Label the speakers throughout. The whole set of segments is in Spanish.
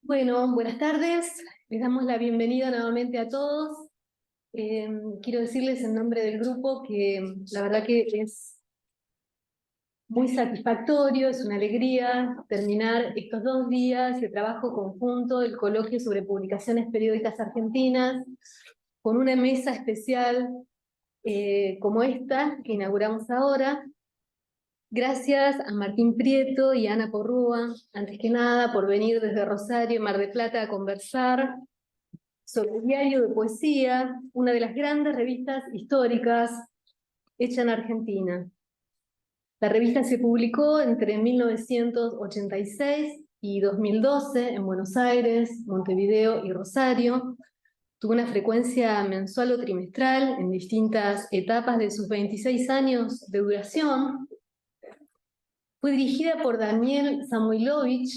Speaker 1: Bueno, buenas tardes. Les damos la bienvenida nuevamente a todos. Quiero decirles en nombre del grupo que la verdad que es muy satisfactorio, es una alegría terminar estos 2 días de trabajo conjunto del Coloquio sobre Publicaciones Periódicas Argentinas con una mesa especial como esta que inauguramos ahora. Gracias a Martín Prieto y a Ana Porrúa, antes que nada, por venir desde Rosario y Mar del Plata a conversar sobre el Diario de Poesía, una de las grandes revistas históricas hecha en Argentina. La revista se publicó entre 1986 y 2012 en Buenos Aires, Montevideo y Rosario. Tuvo una frecuencia mensual o trimestral en distintas etapas de sus 26 años de duración. Fue dirigida por Daniel Samuilovich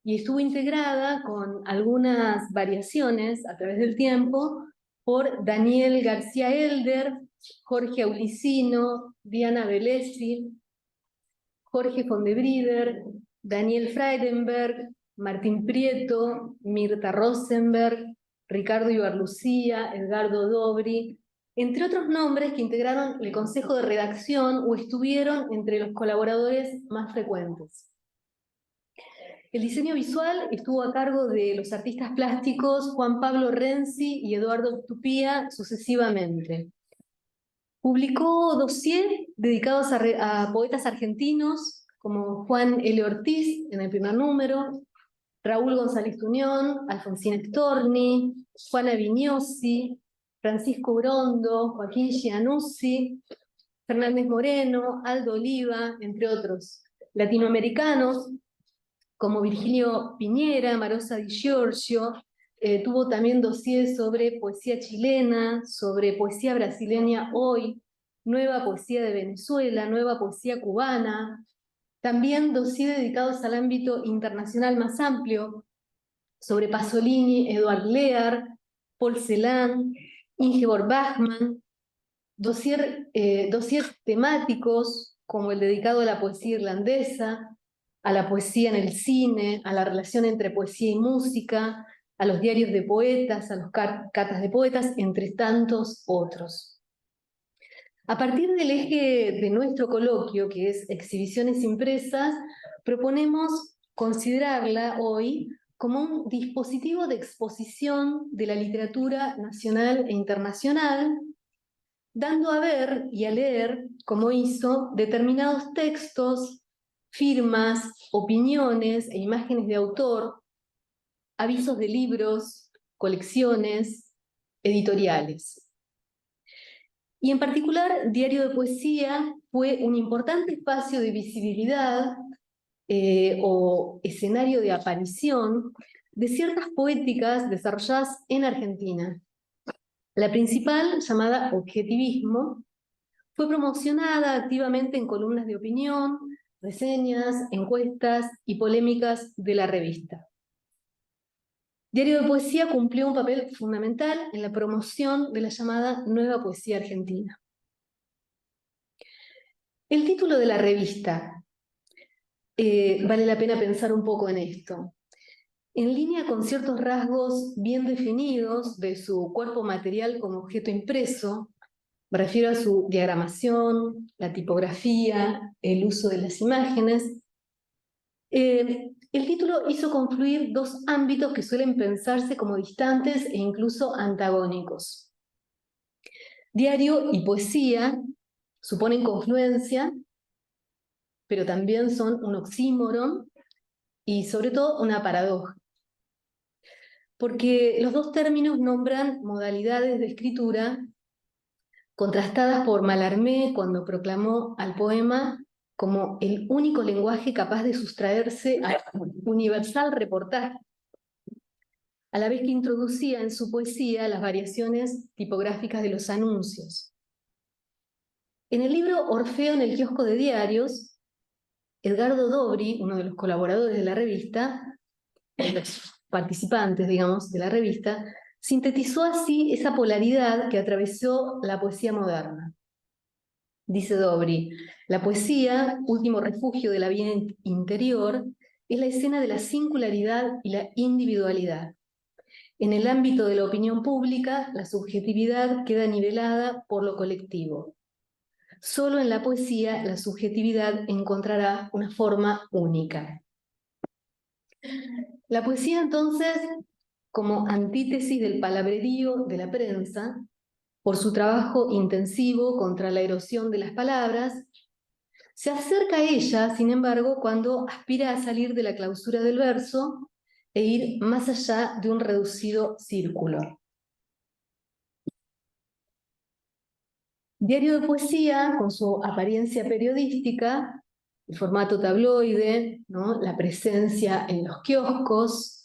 Speaker 1: y estuvo integrada con algunas variaciones a través del tiempo por Daniel García Elder, Jorge Aulicino, Diana Velesi, Jorge Fondebrider, Daniel Freidenberg, Martín Prieto, Mirta Rosenberg, Ricardo Ibarlucía, Edgardo Dobri, entre otros nombres que integraron el consejo de redacción o estuvieron entre los colaboradores más frecuentes. El diseño visual estuvo a cargo de los artistas plásticos Juan Pablo Renzi y Eduardo Tupía sucesivamente. Publicó dossier dedicados a poetas argentinos como Juan L. Ortiz en el primer número, Raúl González Tuñón, Alfonsín Storni, Juana Vignosi, Francisco Brondo, Joaquín Gianuzzi, Fernández Moreno, Aldo Oliva, entre otros. Latinoamericanos como Virgilio Piñera, Marosa Di Giorgio, tuvo también dossiers sobre poesía chilena, sobre poesía brasileña hoy, nueva poesía de Venezuela, nueva poesía cubana, también dossiers dedicados al ámbito internacional más amplio, sobre Pasolini, Eduard Lear, Paul Celan, Ingeborg Bachmann, dossiers temáticos como el dedicado a la poesía irlandesa, a la poesía en el cine, a la relación entre poesía y música, a los diarios de poetas, a los catas de poetas, entre tantos otros. A partir del eje de nuestro coloquio, que es exhibiciones impresas, proponemos considerarla hoy como un dispositivo de exposición de la literatura nacional e internacional, dando a ver y a leer, como hizo, determinados textos, firmas, opiniones e imágenes de autor, avisos de libros, colecciones, editoriales. Y en particular, Diario de Poesía fue un importante espacio de visibilidad o escenario de aparición de ciertas poéticas desarrolladas en Argentina. La principal, llamada objetivismo, fue promocionada activamente en columnas de opinión, reseñas, encuestas y polémicas de la revista. Diario de Poesía cumplió un papel fundamental en la promoción de la llamada Nueva Poesía Argentina. El título de la revista, vale la pena pensar un poco en esto. En línea con ciertos rasgos bien definidos de su cuerpo material como objeto impreso, me refiero a su diagramación, la tipografía, el uso de las imágenes. El título hizo confluir dos ámbitos que suelen pensarse como distantes e incluso antagónicos. Diario y poesía suponen confluencia, pero también son un oxímoron y sobre todo una paradoja. Porque los dos términos nombran modalidades de escritura contrastadas por Mallarmé cuando proclamó al poema como el único lenguaje capaz de sustraerse al universal reportaje, a la vez que introducía en su poesía las variaciones tipográficas de los anuncios. En el libro Orfeo en el kiosco de diarios, Edgardo Dobri, uno de los colaboradores de la revista, de los participantes, digamos, de la revista, sintetizó así esa polaridad que atravesó la poesía moderna. Dice Dobri, la poesía, último refugio de la vida interior, es la escena de la singularidad y la individualidad. En el ámbito de la opinión pública, la subjetividad queda nivelada por lo colectivo. Solo en la poesía la subjetividad encontrará una forma única. La poesía, entonces, como antítesis del palabrerío de la prensa, por su trabajo intensivo contra la erosión de las palabras, se acerca a ella, sin embargo, cuando aspira a salir de la clausura del verso e ir más allá de un reducido círculo. Diario de poesía, con su apariencia periodística, el formato tabloide, ¿no? La presencia en los kioscos,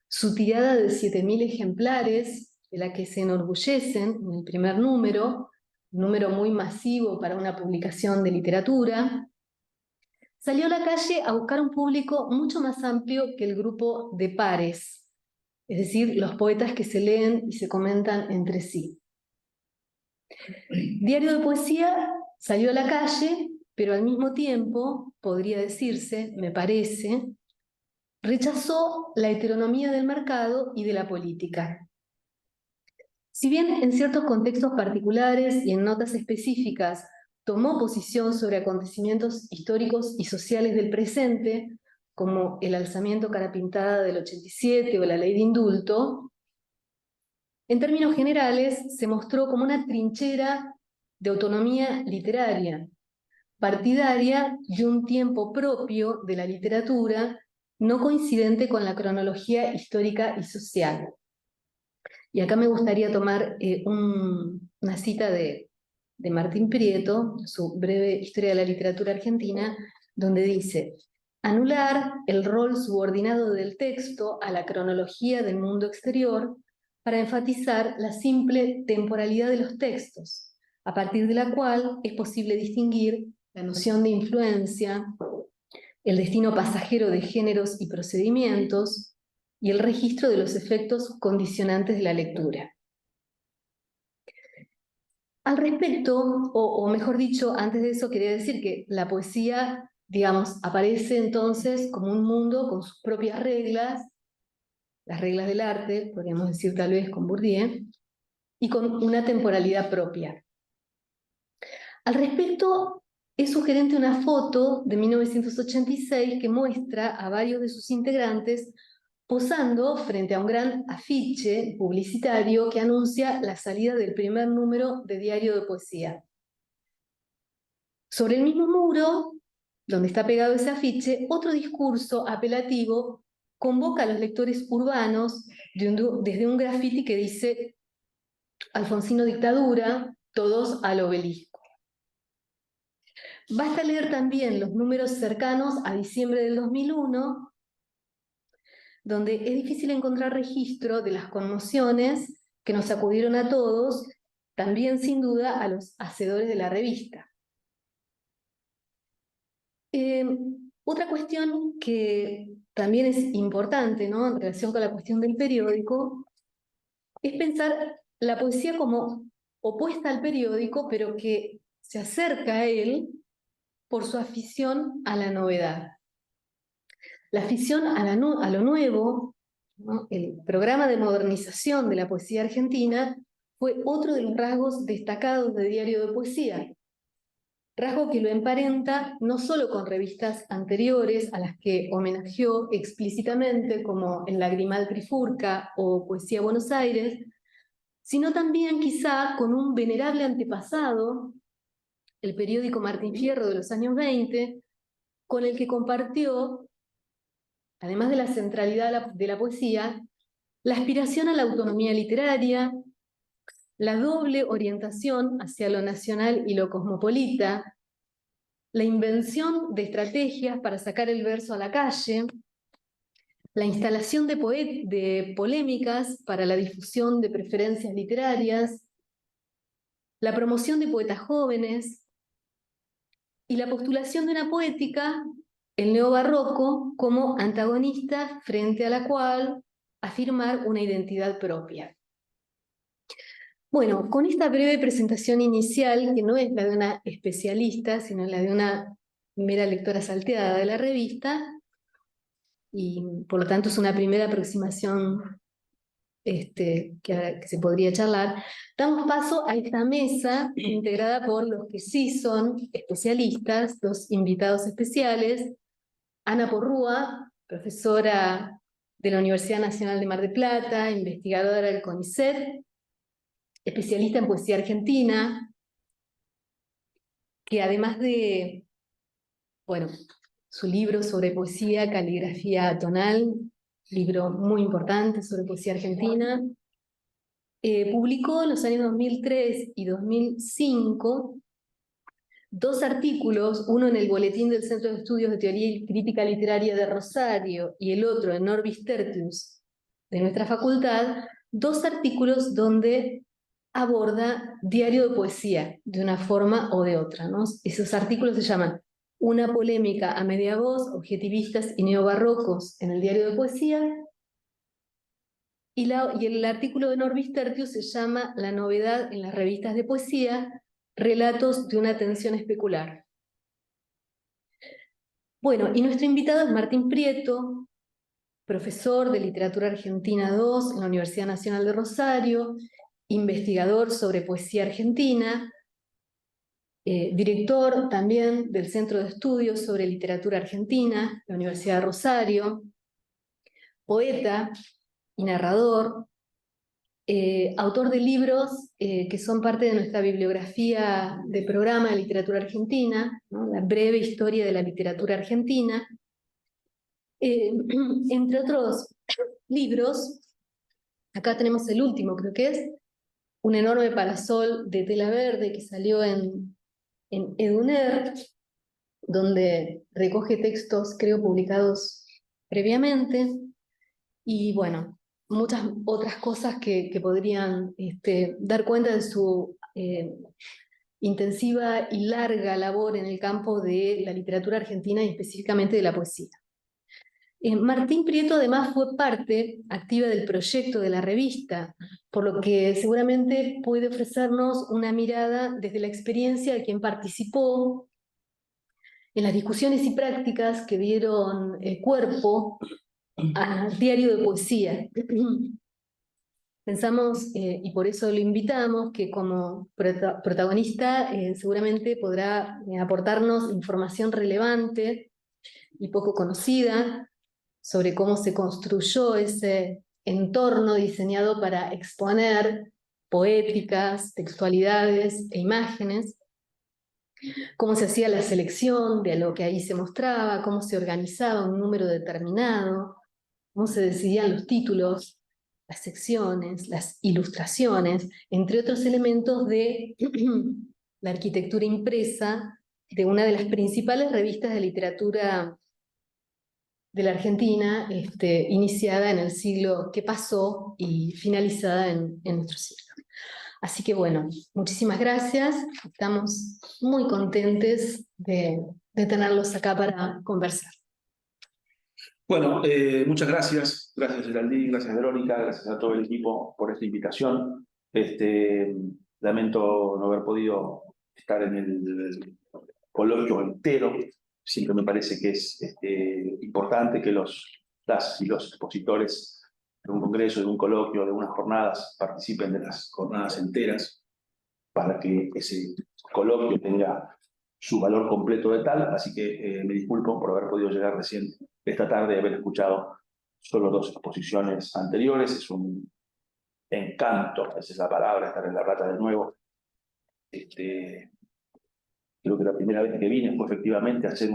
Speaker 1: su tirada de 7.000 ejemplares, de la que se enorgullecen en el primer número, un número muy masivo para una publicación de literatura, salió a la calle a buscar un público mucho más amplio que el grupo de pares, es decir, los poetas que se leen y se comentan entre sí. Diario de poesía salió a la calle, pero al mismo tiempo, podría decirse, me parece, rechazó la heteronomía del mercado y de la política. Si bien en ciertos contextos particulares y en notas específicas tomó posición sobre acontecimientos históricos y sociales del presente, como el alzamiento cara pintada del 87 o la ley de indulto, en términos generales se mostró como una trinchera de autonomía literaria, partidaria de un tiempo propio de la literatura, no coincidente con la cronología histórica y social. Y acá me gustaría tomar una cita de Martín Prieto, su breve historia de la literatura argentina, donde dice: anular el rol subordinado del texto a la cronología del mundo exterior para enfatizar la simple temporalidad de los textos, a partir de la cual es posible distinguir la noción de influencia, el destino pasajero de géneros y procedimientos, y el registro de los efectos condicionantes de la lectura. Al respecto, o mejor dicho, antes de eso quería decir que la poesía, digamos, aparece entonces como un mundo con sus propias reglas, las reglas del arte, podríamos decir tal vez con Bourdieu, y con una temporalidad propia. Al respecto, es sugerente una foto de 1986 que muestra a varios de sus integrantes posando frente a un gran afiche publicitario que anuncia la salida del primer número de Diario de Poesía. Sobre el mismo muro, donde está pegado ese afiche, otro discurso apelativo convoca a los lectores urbanos desde un grafiti que dice: Alfonsino dictadura, todos al obelisco. Basta leer también los números cercanos a diciembre del 2001, donde es difícil encontrar registro de las conmociones que nos sacudieron a todos, también sin duda a los hacedores de la revista. Otra cuestión que también es importante, ¿no?, en relación con la cuestión del periódico, es pensar la poesía como opuesta al periódico, pero que se acerca a él por su afición a la novedad. La afición a lo nuevo, ¿no?, el programa de modernización de la poesía argentina, fue otro de los rasgos destacados de Diario de Poesía. Rasgo que lo emparenta no solo con revistas anteriores a las que homenajeó explícitamente, como El Lagrimal Trifurca o Poesía Buenos Aires, sino también quizá con un venerable antepasado, el periódico Martín Fierro de los años 20, con el que compartió, además de la centralidad de la poesía, la aspiración a la autonomía literaria, la doble orientación hacia lo nacional y lo cosmopolita, la invención de estrategias para sacar el verso a la calle, la instalación de polémicas para la difusión de preferencias literarias, la promoción de poetas jóvenes y la postulación de una poética, el neobarroco, como antagonista frente a la cual afirmar una identidad propia. Bueno, con esta breve presentación inicial, que no es la de una especialista, sino la de una mera lectora salteada de la revista, y por lo tanto es una primera aproximación que se podría charlar. Damos paso a esta mesa integrada por los que sí son especialistas, los invitados especiales. Ana Porrúa, profesora de la Universidad Nacional de Mar del Plata, investigadora del CONICET, especialista en poesía argentina, que además de, bueno, su libro sobre poesía, caligrafía tonal, libro muy importante sobre poesía argentina, publicó en los años 2003 y 2005 2 artículos, uno en el Boletín del Centro de Estudios de Teoría y Crítica Literaria de Rosario y el otro en Orbis Tertius de nuestra facultad, 2 artículos donde aborda diario de poesía de una forma o de otra, ¿no? Esos artículos se llaman Una polémica a media voz, objetivistas y neobarrocos en el diario de poesía, y el artículo de Orbis Tertius se llama La novedad en las revistas de poesía, relatos de una tensión especular. Bueno, y nuestro invitado es Martín Prieto, profesor de Literatura Argentina II en la Universidad Nacional de Rosario, investigador sobre poesía argentina, director también del Centro de Estudios sobre Literatura Argentina, la Universidad de Rosario, poeta y narrador, autor de libros que son parte de nuestra bibliografía de programa de literatura argentina, ¿no? La breve historia de la literatura argentina, entre otros libros. Acá tenemos el último, creo que es Un enorme parasol de tela verde, que salió en Eduner, donde recoge textos, creo, publicados previamente, y bueno, muchas otras cosas que podrían dar cuenta de su intensiva y larga labor en el campo de la literatura argentina y específicamente de la poesía. Martín Prieto además fue parte activa del proyecto de la revista, por lo que seguramente puede ofrecernos una mirada desde la experiencia de quien participó en las discusiones y prácticas que dieron cuerpo al diario de poesía. Pensamos, y por eso lo invitamos, que como protagonista seguramente podrá aportarnos información relevante y poco conocida sobre cómo se construyó ese entorno diseñado para exponer poéticas, textualidades e imágenes, cómo se hacía la selección de lo que ahí se mostraba, cómo se organizaba un número determinado, cómo se decidían los títulos, las secciones, las ilustraciones, entre otros elementos de la arquitectura impresa de una de las principales revistas de literatura de la Argentina, iniciada en el siglo que pasó y finalizada en nuestro siglo. Así que bueno, muchísimas gracias. Estamos muy contentes de tenerlos acá para conversar.
Speaker 2: Bueno, muchas gracias. Gracias, Geraldine, gracias, Verónica, gracias a todo el equipo por esta invitación. Lamento no haber podido estar en el coloquio entero. Siempre me parece que es importante que las y los expositores de un congreso, de un coloquio, de unas jornadas, participen de las jornadas enteras para que ese coloquio tenga su valor completo de tal. Así que me disculpo por haber podido llegar recién esta tarde y haber escuchado solo 2 exposiciones anteriores. Es un encanto, esa es la palabra, estar en La Plata de nuevo. Creo que la primera vez que vine fue efectivamente a hacer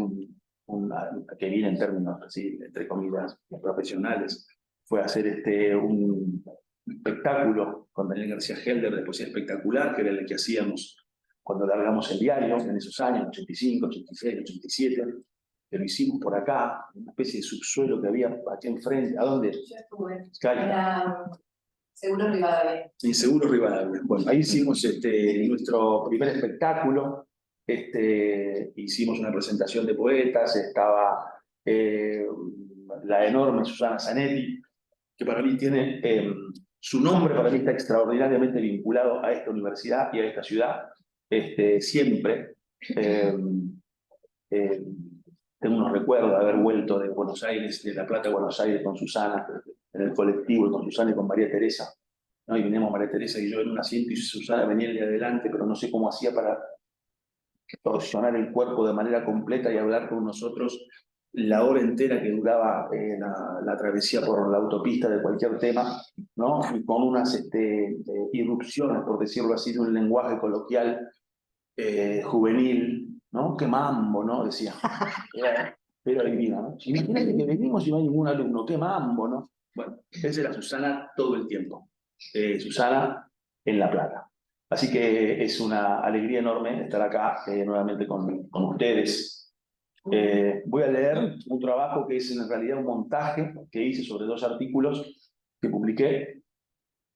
Speaker 2: que vine en términos así, entre comillas, profesionales, fue a hacer un espectáculo con Daniel García Helder de poesía espectacular, que era el que hacíamos cuando largamos el diario en esos años, 85, 86, 87, que lo hicimos por acá, una especie de subsuelo que había aquí enfrente. ¿A dónde?
Speaker 3: Yo estuve. Era Seguro Rivadavia.
Speaker 2: En Seguro Rivadavia. Bueno, ahí hicimos nuestro primer espectáculo. Hicimos una presentación de poetas, estaba la enorme Susana Zanetti, que para mí tiene, su nombre para mí está extraordinariamente vinculado a esta universidad y a esta ciudad, siempre. tengo unos recuerdos de haber vuelto de Buenos Aires, de La Plata a Buenos Aires con Susana, en el colectivo, y con Susana y con María Teresa, ¿no? Y veníamos María Teresa y yo en un asiento y Susana venía de adelante, pero no sé cómo hacía para torsionar el cuerpo de manera completa y hablar con nosotros la hora entera que duraba la travesía por la autopista de cualquier tema, ¿no? Y con unas irrupciones, por decirlo así, de un lenguaje coloquial juvenil, ¿no? ¡Qué mambo!, ¿no? Decía. Era divino, ¿no? Imagínate que venimos y no hay ningún alumno, ¡qué mambo!, ¿no? Bueno, esa era Susana todo el tiempo. Susana en La Plata. Así que es una alegría enorme estar acá nuevamente con ustedes. Voy a leer un trabajo que es en realidad un montaje que hice sobre 2 artículos que publiqué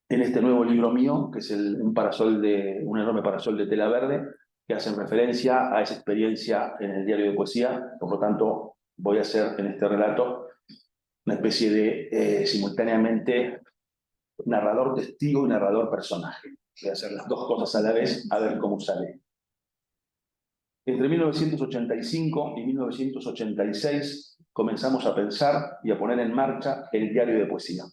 Speaker 2: en este nuevo libro mío, que es un enorme parasol de tela verde, que hacen referencia a esa experiencia en el diario de poesía. Por lo tanto, voy a hacer en este relato una especie de simultáneamente narrador testigo y narrador personaje. Voy a hacer las 2 cosas a la vez, a ver cómo sale. Entre 1985 y 1986 comenzamos a pensar y a poner en marcha el diario de poesía.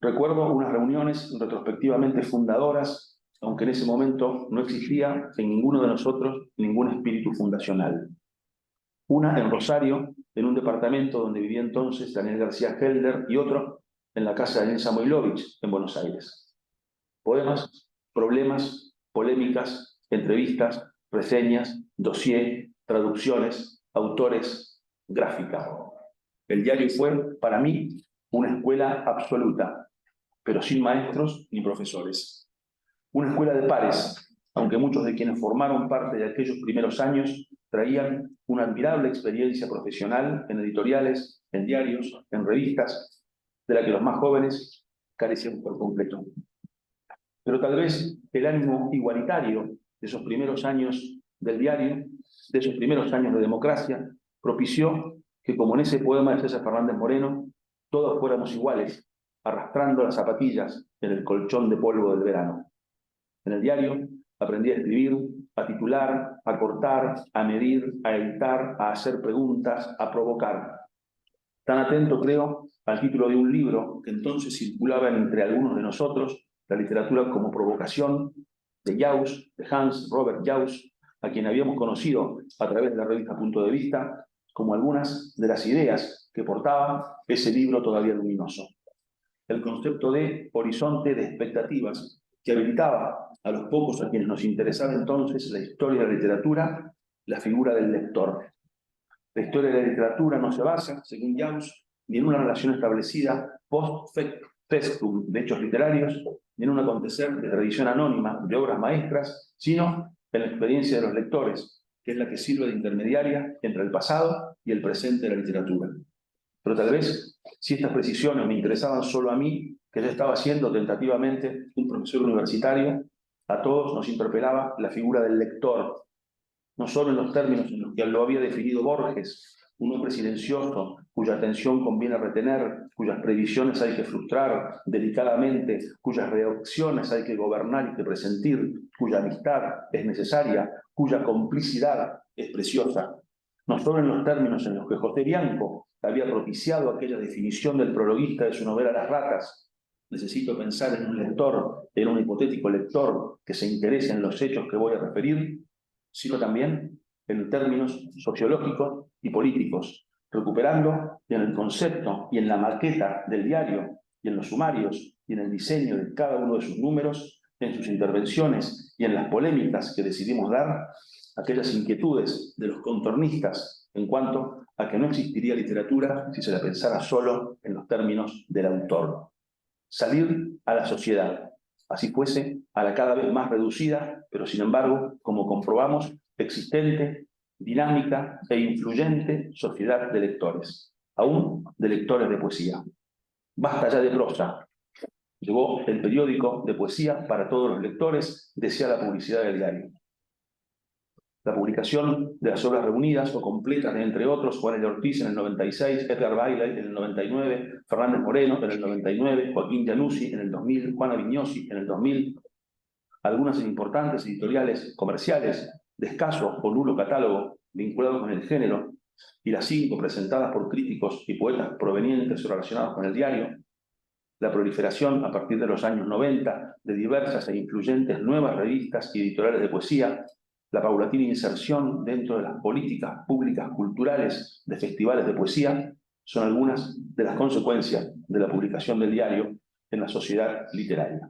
Speaker 2: Recuerdo unas reuniones retrospectivamente fundadoras, aunque en ese momento no existía en ninguno de nosotros ningún espíritu fundacional. Una en Rosario, en un departamento donde vivía entonces Daniel García Helder, y otro en la casa de Daniel Samoilovich, en Buenos Aires. Poemas, problemas, polémicas, entrevistas, reseñas, dossier, traducciones, autores, gráfica. El diario fue, para mí, una escuela absoluta, pero sin maestros ni profesores. Una escuela de pares, aunque muchos de quienes formaron parte de aquellos primeros años traían una admirable experiencia profesional en editoriales, en diarios, en revistas, de la que los más jóvenes carecían por completo. Pero tal vez el ánimo igualitario de esos primeros años del diario, de esos primeros años de democracia, propició que, como en ese poema de César Fernández Moreno, todos fuéramos iguales, arrastrando las zapatillas en el colchón de polvo del verano. En el diario aprendí a escribir, a titular, a cortar, a medir, a editar, a hacer preguntas, a provocar. Tan atento, creo, al título de un libro que entonces circulaba entre algunos de nosotros, La literatura como provocación, de Jauss, de Hans Robert Jauss, a quien habíamos conocido a través de la revista Punto de Vista, como algunas de las ideas que portaba ese libro todavía luminoso. El concepto de horizonte de expectativas, que habilitaba a los pocos a quienes nos interesaba entonces la historia de la literatura, la figura del lector. La historia de la literatura no se basa, según Jauss, ni en una relación establecida post-festum de hechos literarios, ni en un acontecer de tradición anónima de obras maestras, sino en la experiencia de los lectores, que es la que sirve de intermediaria entre el pasado y el presente de la literatura. Pero tal vez, si estas precisiones me interesaban solo a mí, que yo estaba siendo tentativamente un profesor universitario, a todos nos interpelaba la figura del lector, no solo en los términos en los que lo había definido Borges, un hombre silencioso, cuya atención conviene retener, cuyas previsiones hay que frustrar delicadamente, cuyas reacciones hay que gobernar y que presentir, cuya amistad es necesaria, cuya complicidad es preciosa. No solo en los términos en los que José Bianco había propiciado aquella definición del prologuista de su novela Las ratas. Necesito pensar en un lector, en un hipotético lector que se interese en los hechos que voy a referir, sino también en términos sociológicos y políticos, recuperando en el concepto y en la maqueta del diario y en los sumarios y en el diseño de cada uno de sus números, en sus intervenciones y en las polémicas que decidimos dar, aquellas inquietudes de los contornistas en cuanto a que no existiría literatura si se la pensara solo en los términos del autor. Salir a la sociedad, así fuese a la cada vez más reducida, pero sin embargo, como comprobamos, existente, dinámica e influyente sociedad de lectores, aún de lectores de poesía. Basta ya de prosa. Llegó el periódico de poesía para todos los lectores, decía la publicidad del diario. La publicación de las obras reunidas o completas de, entre otros, Juan L. Ortiz en el 96, Edgar Bailey en el 99, Fernández Moreno en el 99, Joaquín Januzzi en el 2000, Juana Vignosi en el 2000, algunas importantes editoriales comerciales de escaso o nulo catálogo vinculados con el género, y las 5 presentadas por críticos y poetas provenientes o relacionados con el diario, la proliferación a partir de los años 90 de diversas e influyentes nuevas revistas y editoriales de poesía, la paulatina inserción dentro de las políticas públicas culturales de festivales de poesía, son algunas de las consecuencias de la publicación del diario en la sociedad literaria.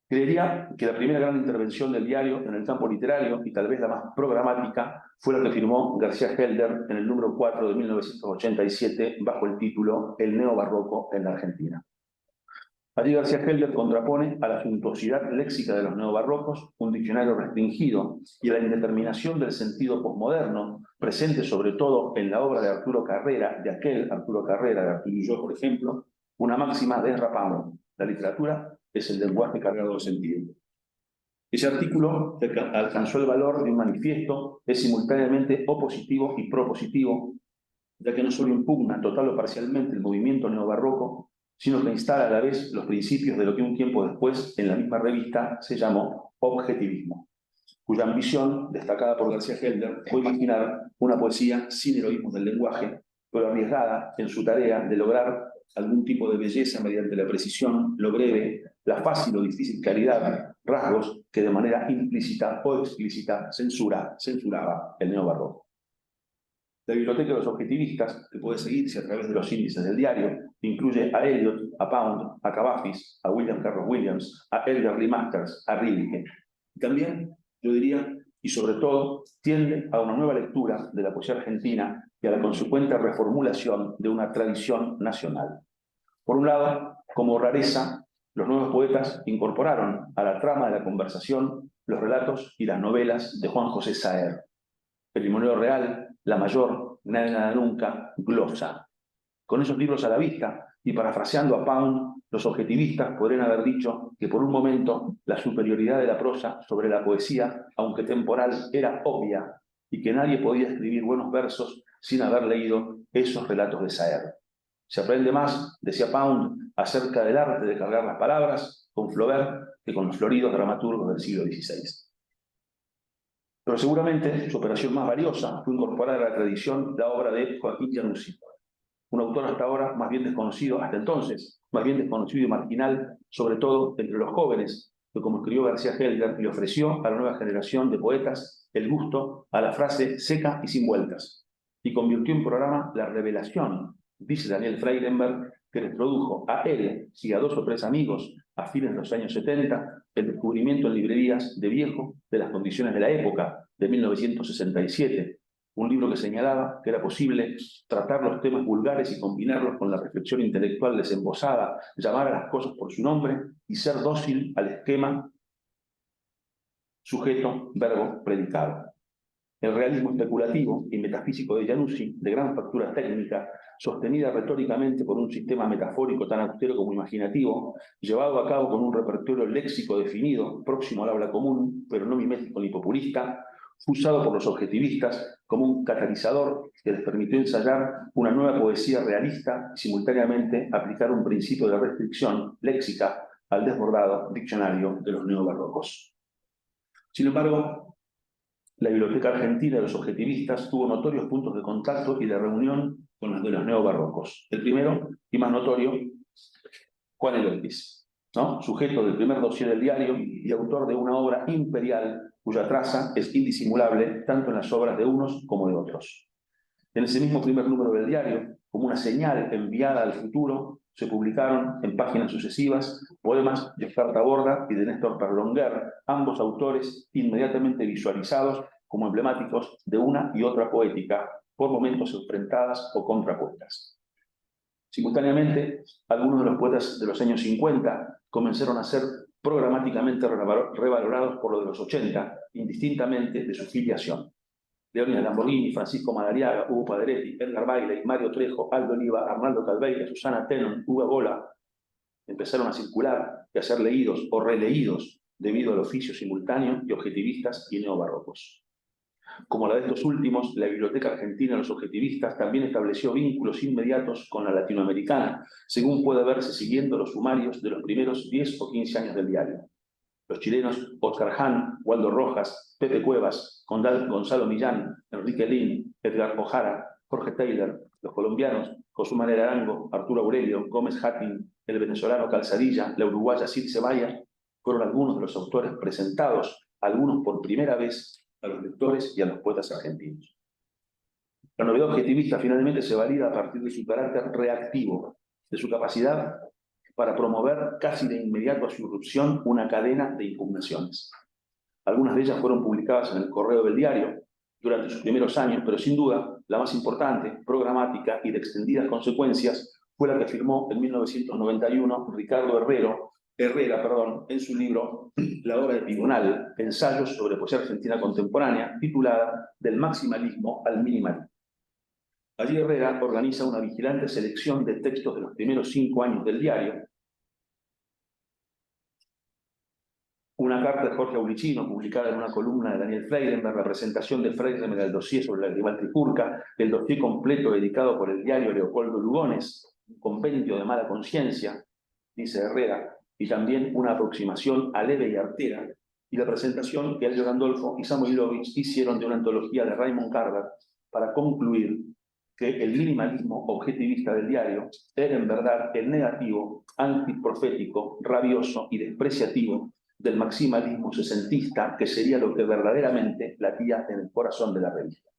Speaker 2: Creería que la primera gran intervención del diario en el campo literario, y tal vez la más programática, fue la que firmó García Helder en el número 4 de 1987 bajo el título El neobarroco en la Argentina. Allí García Helder contrapone a la suntuosidad léxica de los neobarrocos un diccionario restringido y a la indeterminación del sentido posmoderno, presente sobre todo en la obra de Arturo Carrera, de aquel Arturo Carrera, de Arturo y yo, por ejemplo, una máxima de Ezra Pound: la literatura es el lenguaje cargado de sentido. Ese artículo, que alcanzó el valor de un manifiesto, es simultáneamente opositivo y propositivo, ya que no solo impugna total o parcialmente el movimiento neobarroco, sino que instala a la vez los principios de lo que un tiempo después, en la misma revista, se llamó objetivismo, cuya ambición, destacada por García Helder, fue imaginar una poesía sin heroísmos del lenguaje, pero arriesgada en su tarea de lograr algún tipo de belleza mediante la precisión, lo breve, la fácil o difícil claridad, rasgos que de manera implícita o explícita censuraba el neobarroco. La biblioteca de los objetivistas, que puede seguirse a través de los índices del diario, incluye a Eliot, a Pound, a Cavafis, a William Carlos Williams, a Edgar Lee Masters, a Rilke. Y también, yo diría, y sobre todo, tiende a una nueva lectura de la poesía argentina y a la consecuente reformulación de una tradición nacional. Por un lado, como rareza, los nuevos poetas incorporaron a la trama de la conversación los relatos y las novelas de Juan José Saer. El Limonero Real, La Mayor, Nada Nada Nunca, Glosa. Con esos libros a la vista, y parafraseando a Pound, los objetivistas podrían haber dicho que por un momento la superioridad de la prosa sobre la poesía, aunque temporal, era obvia, y que nadie podía escribir buenos versos sin haber leído esos relatos de Saer. Se aprende más, decía Pound, acerca del arte de cargar las palabras con Flaubert que con los floridos dramaturgos del siglo XVI. Pero seguramente su operación más valiosa fue incorporar a la tradición la obra de Joaquín Januzzi, un autor hasta ahora más bien desconocido, hasta entonces, más bien desconocido y marginal, sobre todo entre los jóvenes, que como escribió García Helder, le ofreció a la nueva generación de poetas el gusto a la frase seca y sin vueltas, y convirtió en programa la revelación, dice Daniel Freidenberg, que les produjo a él y a 2 o 3 amigos a fines de los años 70 el descubrimiento en librerías de Viejo de las condiciones de la época, de 1967, un libro que señalaba que era posible tratar los temas vulgares y combinarlos con la reflexión intelectual desembosada, llamar a las cosas por su nombre y ser dócil al esquema sujeto, verbo, predicado. El realismo especulativo y metafísico de Januzzi, de gran factura técnica, sostenida retóricamente por un sistema metafórico tan austero como imaginativo, llevado a cabo con un repertorio léxico definido, próximo al habla común, pero no mimético ni populista, fue usado por los objetivistas como un catalizador que les permitió ensayar una nueva poesía realista y simultáneamente aplicar un principio de restricción léxica al desbordado diccionario de los neobarrocos. Sin embargo, la Biblioteca Argentina de los Objetivistas tuvo notorios puntos de contacto y de reunión con los de los neobarrocos. El primero, y más notorio, Juan Elópez, ¿no? Sujeto del primer dossier del diario y autor de una obra imperial cuya traza es indisimulable tanto en las obras de unos como de otros. En ese mismo primer número del diario, como una señal enviada al futuro, se publicaron en páginas sucesivas poemas de Oscar Taborda y de Néstor Perlonguer, ambos autores inmediatamente visualizados como emblemáticos de una y otra poética, por momentos enfrentadas o contrapuestas. Simultáneamente, algunos de los poetas de los años 50 comenzaron a ser programáticamente revalorados por los de los 80, indistintamente de su filiación. Leónidas Lamborghini, Francisco Madariaga, Hugo Paderetti, Edgar Bailey, Mario Trejo, Aldo Oliva, Arnaldo Calveira, Susana Tenon, Hugo Bola empezaron a circular y a ser leídos o releídos debido al oficio simultáneo de objetivistas y neobarrocos. Como la de estos últimos, la Biblioteca Argentina de los Objetivistas también estableció vínculos inmediatos con la latinoamericana, según puede verse siguiendo los sumarios de los primeros 10 o 15 años del diario. Los chilenos Oscar Hahn, Waldo Rojas, Pepe Cuevas, Gonzalo Millán, Enrique Lin, Edgar Ojara, Jorge Taylor. Los colombianos José Manuel Arango, Arturo Aurelio, Gómez Hattin, el venezolano Calzadilla, la uruguaya Cid Ceballos, fueron algunos de los autores presentados, algunos por primera vez, a los lectores y a los poetas argentinos. La novedad objetivista finalmente se valida a partir de su carácter reactivo, de su capacidad para promover casi de inmediato a su irrupción una cadena de impugnaciones. Algunas de ellas fueron publicadas en el Correo del Diario durante sus primeros años, pero sin duda la más importante, programática y de extendidas consecuencias fue la que firmó en 1991 Ricardo Herrera, en su libro La obra de Pigonal, ensayos sobre poesía argentina contemporánea, titulada Del maximalismo al minimalismo. Allí Herrera organiza una vigilante selección de textos de los primeros 5 años del diario, una carta de Jorge Aulicino, publicada en una columna de Daniel Freidenberg, la presentación de Freidenberg del dossier sobre la rival Trifurca, el dossier completo dedicado por el diario Leopoldo Lugones, un compendio de mala conciencia, dice Herrera, y también una aproximación a Leve y Artera, y la presentación que Elio Gandolfo y Samoilovich hicieron de una antología de Raymond Carver para concluir que el minimalismo objetivista del diario era en verdad el negativo, antiprofético, rabioso y despreciativo del maximalismo sesentista, que sería lo que verdaderamente latía en el corazón de la revista.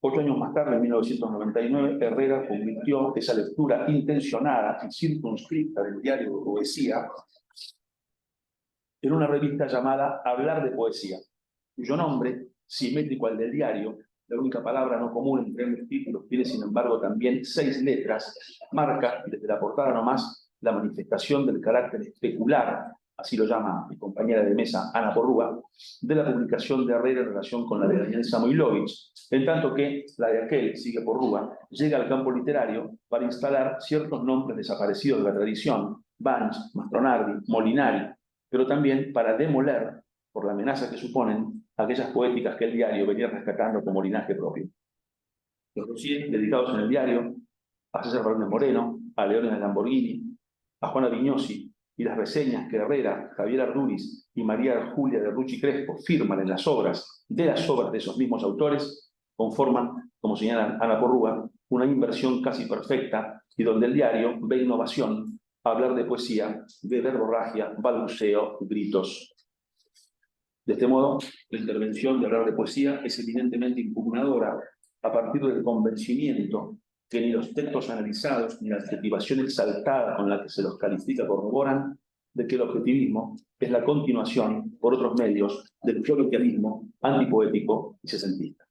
Speaker 2: 8 años más tarde, en 1999, Herrera convirtió esa lectura intencionada y circunscripta del diario de poesía en una revista llamada Hablar de Poesía, cuyo nombre, simétrico al del diario, la única palabra no común entre ambos títulos, tiene sin embargo también 6 letras, marca desde la portada nomás la manifestación del carácter especular, así lo llama mi compañera de mesa Ana Porrúa, de la publicación de Herrera en relación con la de Daniel Samoilovich, en tanto que la de aquel, sigue Porrúa, llega al campo literario para instalar ciertos nombres desaparecidos de la tradición, Banch, Mastronardi, Molinari, pero también para demoler, por la amenaza que suponen, aquellas poéticas que el diario venía rescatando como linaje propio. Los dossiers dedicados en el diario a César Fernández Moreno, a Leónidas Lamborghini, a Juana Vignosi, y las reseñas que Herrera, Javier Arduriz y María Julia de Rucci Crespo firman en las obras de esos mismos autores, conforman, como señala Ana Porrúa, una inversión casi perfecta y donde el diario ve innovación, hablar de poesía, de verborragia, balbuceo, gritos. De este modo, la intervención de Hablar de Poesía es evidentemente impugnadora a partir del convencimiento que ni los textos analizados ni la adjetivación exaltada con la que se los califica corroboran de que el objetivismo es la continuación, por otros medios, del coloquialismo antipoético y sesentista.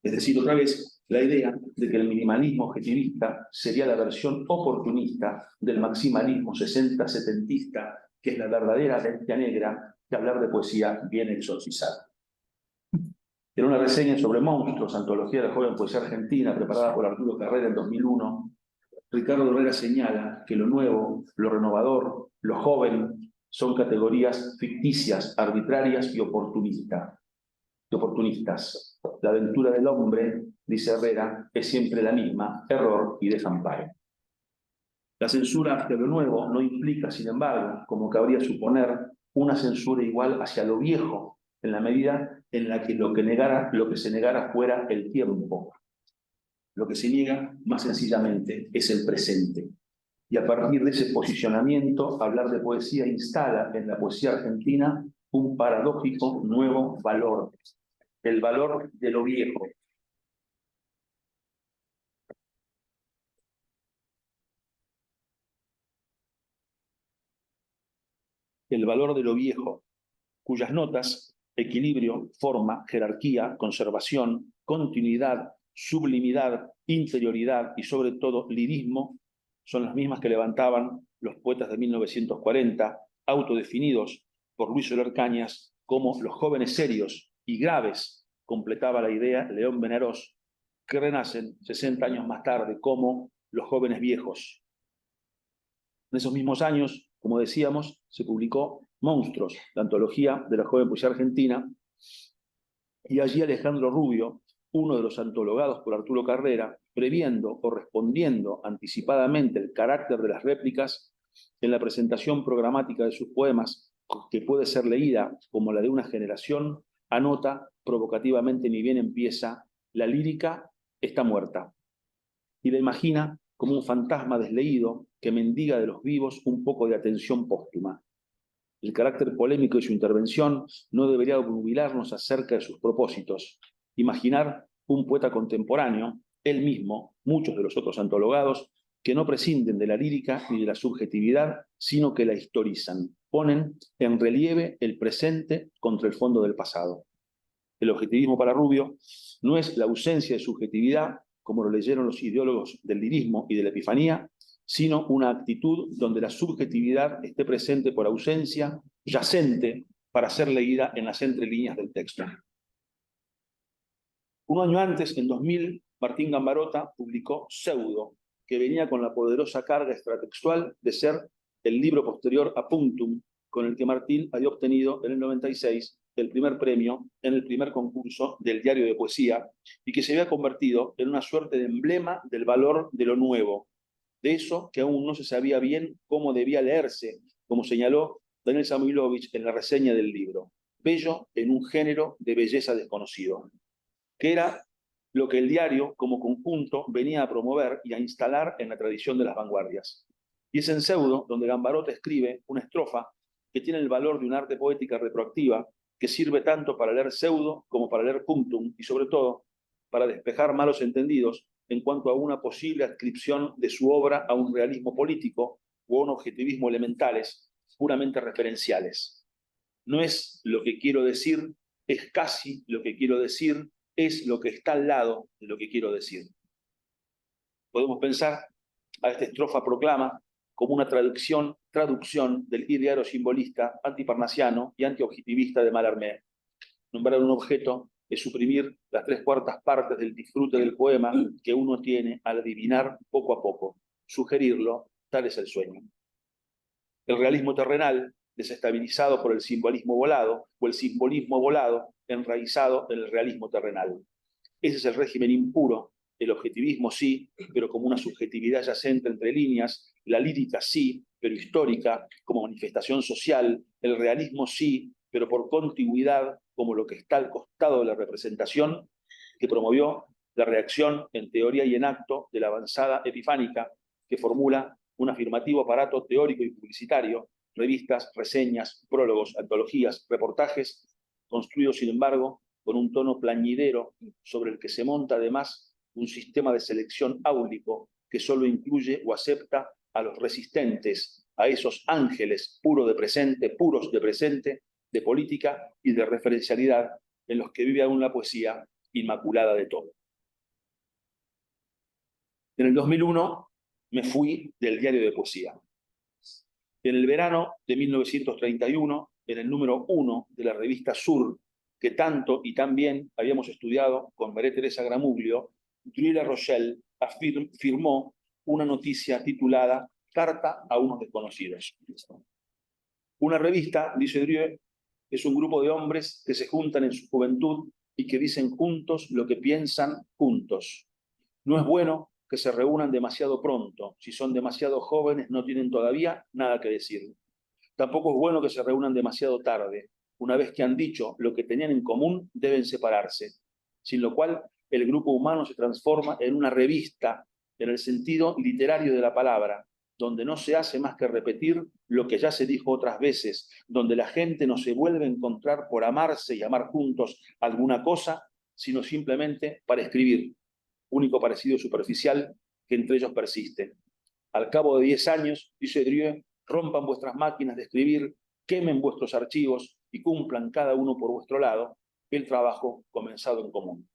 Speaker 2: Es decir, otra vez, la idea de que el minimalismo objetivista sería la versión oportunista del maximalismo 60-setentista, que es la verdadera bestia negra que Hablar de Poesía viene a exorcizar. En una reseña sobre Monstruos, antología de la joven poesía argentina, preparada por Arturo Carrera en 2001, Ricardo Herrera señala que lo nuevo, lo renovador, lo joven, son categorías ficticias, arbitrarias y oportunistas. La aventura del hombre, dice Herrera, es siempre la misma, error y desamparo. La censura hacia lo nuevo no implica, sin embargo, como cabría suponer, una censura igual hacia lo viejo, en la medida en la que lo que se negara fuera el tiempo. Lo que se niega, más sencillamente, es el presente. Y a partir de ese posicionamiento, Hablar de Poesía instala en la poesía argentina un paradójico nuevo valor, el valor de lo viejo. El valor de lo viejo, cuyas notas, equilibrio, forma, jerarquía, conservación, continuidad, sublimidad, interioridad y sobre todo lirismo, son las mismas que levantaban los poetas de 1940, autodefinidos por Luis Soler Cañas como los jóvenes serios y graves, completaba la idea León Benarós, que renacen 60 años más tarde como los jóvenes viejos. En esos mismos años, como decíamos, se publicó Monstruos, la antología de la joven poesía argentina, y allí Alejandro Rubio, uno de los antologados por Arturo Carrera, previendo o respondiendo anticipadamente el carácter de las réplicas, en la presentación programática de sus poemas, que puede ser leída como la de una generación, anota provocativamente ni bien empieza: la lírica está muerta. Y la imagina como un fantasma desleído que mendiga de los vivos un poco de atención póstuma. El carácter polémico de su intervención no debería obnubilarnos acerca de sus propósitos. Imaginar un poeta contemporáneo, él mismo, muchos de los otros antologados, que no prescinden de la lírica ni de la subjetividad, sino que la historizan, ponen en relieve el presente contra el fondo del pasado. El objetivismo para Rubio no es la ausencia de subjetividad, como lo leyeron los ideólogos del lirismo y de la epifanía, sino una actitud donde la subjetividad esté presente por ausencia, yacente, para ser leída en las entrelíneas del texto. Un año antes, en 2000, Martín Gambarota publicó Pseudo, que venía con la poderosa carga extratextual de ser el libro posterior a Punctum, con el que Martín había obtenido en el 96 el primer premio en el primer concurso del diario de poesía, y que se había convertido en una suerte de emblema del valor de lo nuevo, de eso que aún no se sabía bien cómo debía leerse, como señaló Daniel Samuilovich en la reseña del libro: bello en un género de belleza desconocido, que era lo que el diario como conjunto venía a promover y a instalar en la tradición de las vanguardias. Y es en Pseudo donde Gambarota escribe una estrofa que tiene el valor de un arte poética retroactiva, que sirve tanto para leer Pseudo como para leer Punctum, y sobre todo para despejar malos entendidos en cuanto a una posible adscripción de su obra a un realismo político o a un objetivismo elementales, puramente referenciales. No es lo que quiero decir, es casi lo que quiero decir, es lo que está al lado de lo que quiero decir. Podemos pensar a esta estrofa proclama como una traducción del ideario simbolista antiparnasiano y antiobjetivista de Mallarmé. Nombrar un objeto es suprimir las 3/4 partes del disfrute del poema que uno tiene al adivinar poco a poco. Sugerirlo, tal es el sueño. El realismo terrenal, desestabilizado por el simbolismo volado, o el simbolismo volado, enraizado en el realismo terrenal. Ese es el régimen impuro. El objetivismo sí, pero como una subjetividad yacente entre líneas; la lírica sí, pero histórica, como manifestación social; el realismo sí, pero por contigüidad, como lo que está al costado de la representación, que promovió la reacción en teoría y en acto de la avanzada epifánica, que formula un afirmativo aparato teórico y publicitario, revistas, reseñas, prólogos, antologías, reportajes, construidos, sin embargo, con un tono plañidero sobre el que se monta además un sistema de selección áulico que solo incluye o acepta a los resistentes, a esos ángeles puros de presente, de política y de referencialidad, en los que vive aún la poesía inmaculada de todo. En el 2001 me fui del diario de poesía. En el verano de 1931, en el número 1 de la revista Sur, que tanto y tan bien habíamos estudiado con María Teresa Gramuglio, Druy-La Rochelle firmó una noticia titulada Carta a unos desconocidos. Una revista, dice Druy, es un grupo de hombres que se juntan en su juventud y que dicen juntos lo que piensan juntos. No es bueno que se reúnan demasiado pronto. Si son demasiado jóvenes, no tienen todavía nada que decir. Tampoco es bueno que se reúnan demasiado tarde. Una vez que han dicho lo que tenían en común, deben separarse. Sin lo cual, el grupo humano se transforma en una revista, en el sentido literario de la palabra, donde no se hace más que repetir lo que ya se dijo otras veces, donde la gente no se vuelve a encontrar por amarse y amar juntos alguna cosa, sino simplemente para escribir, único parecido superficial que entre ellos persiste. Al cabo de 10 años, dice Druy, rompan vuestras máquinas de escribir, quemen vuestros archivos y cumplan cada uno por vuestro lado el trabajo comenzado en común.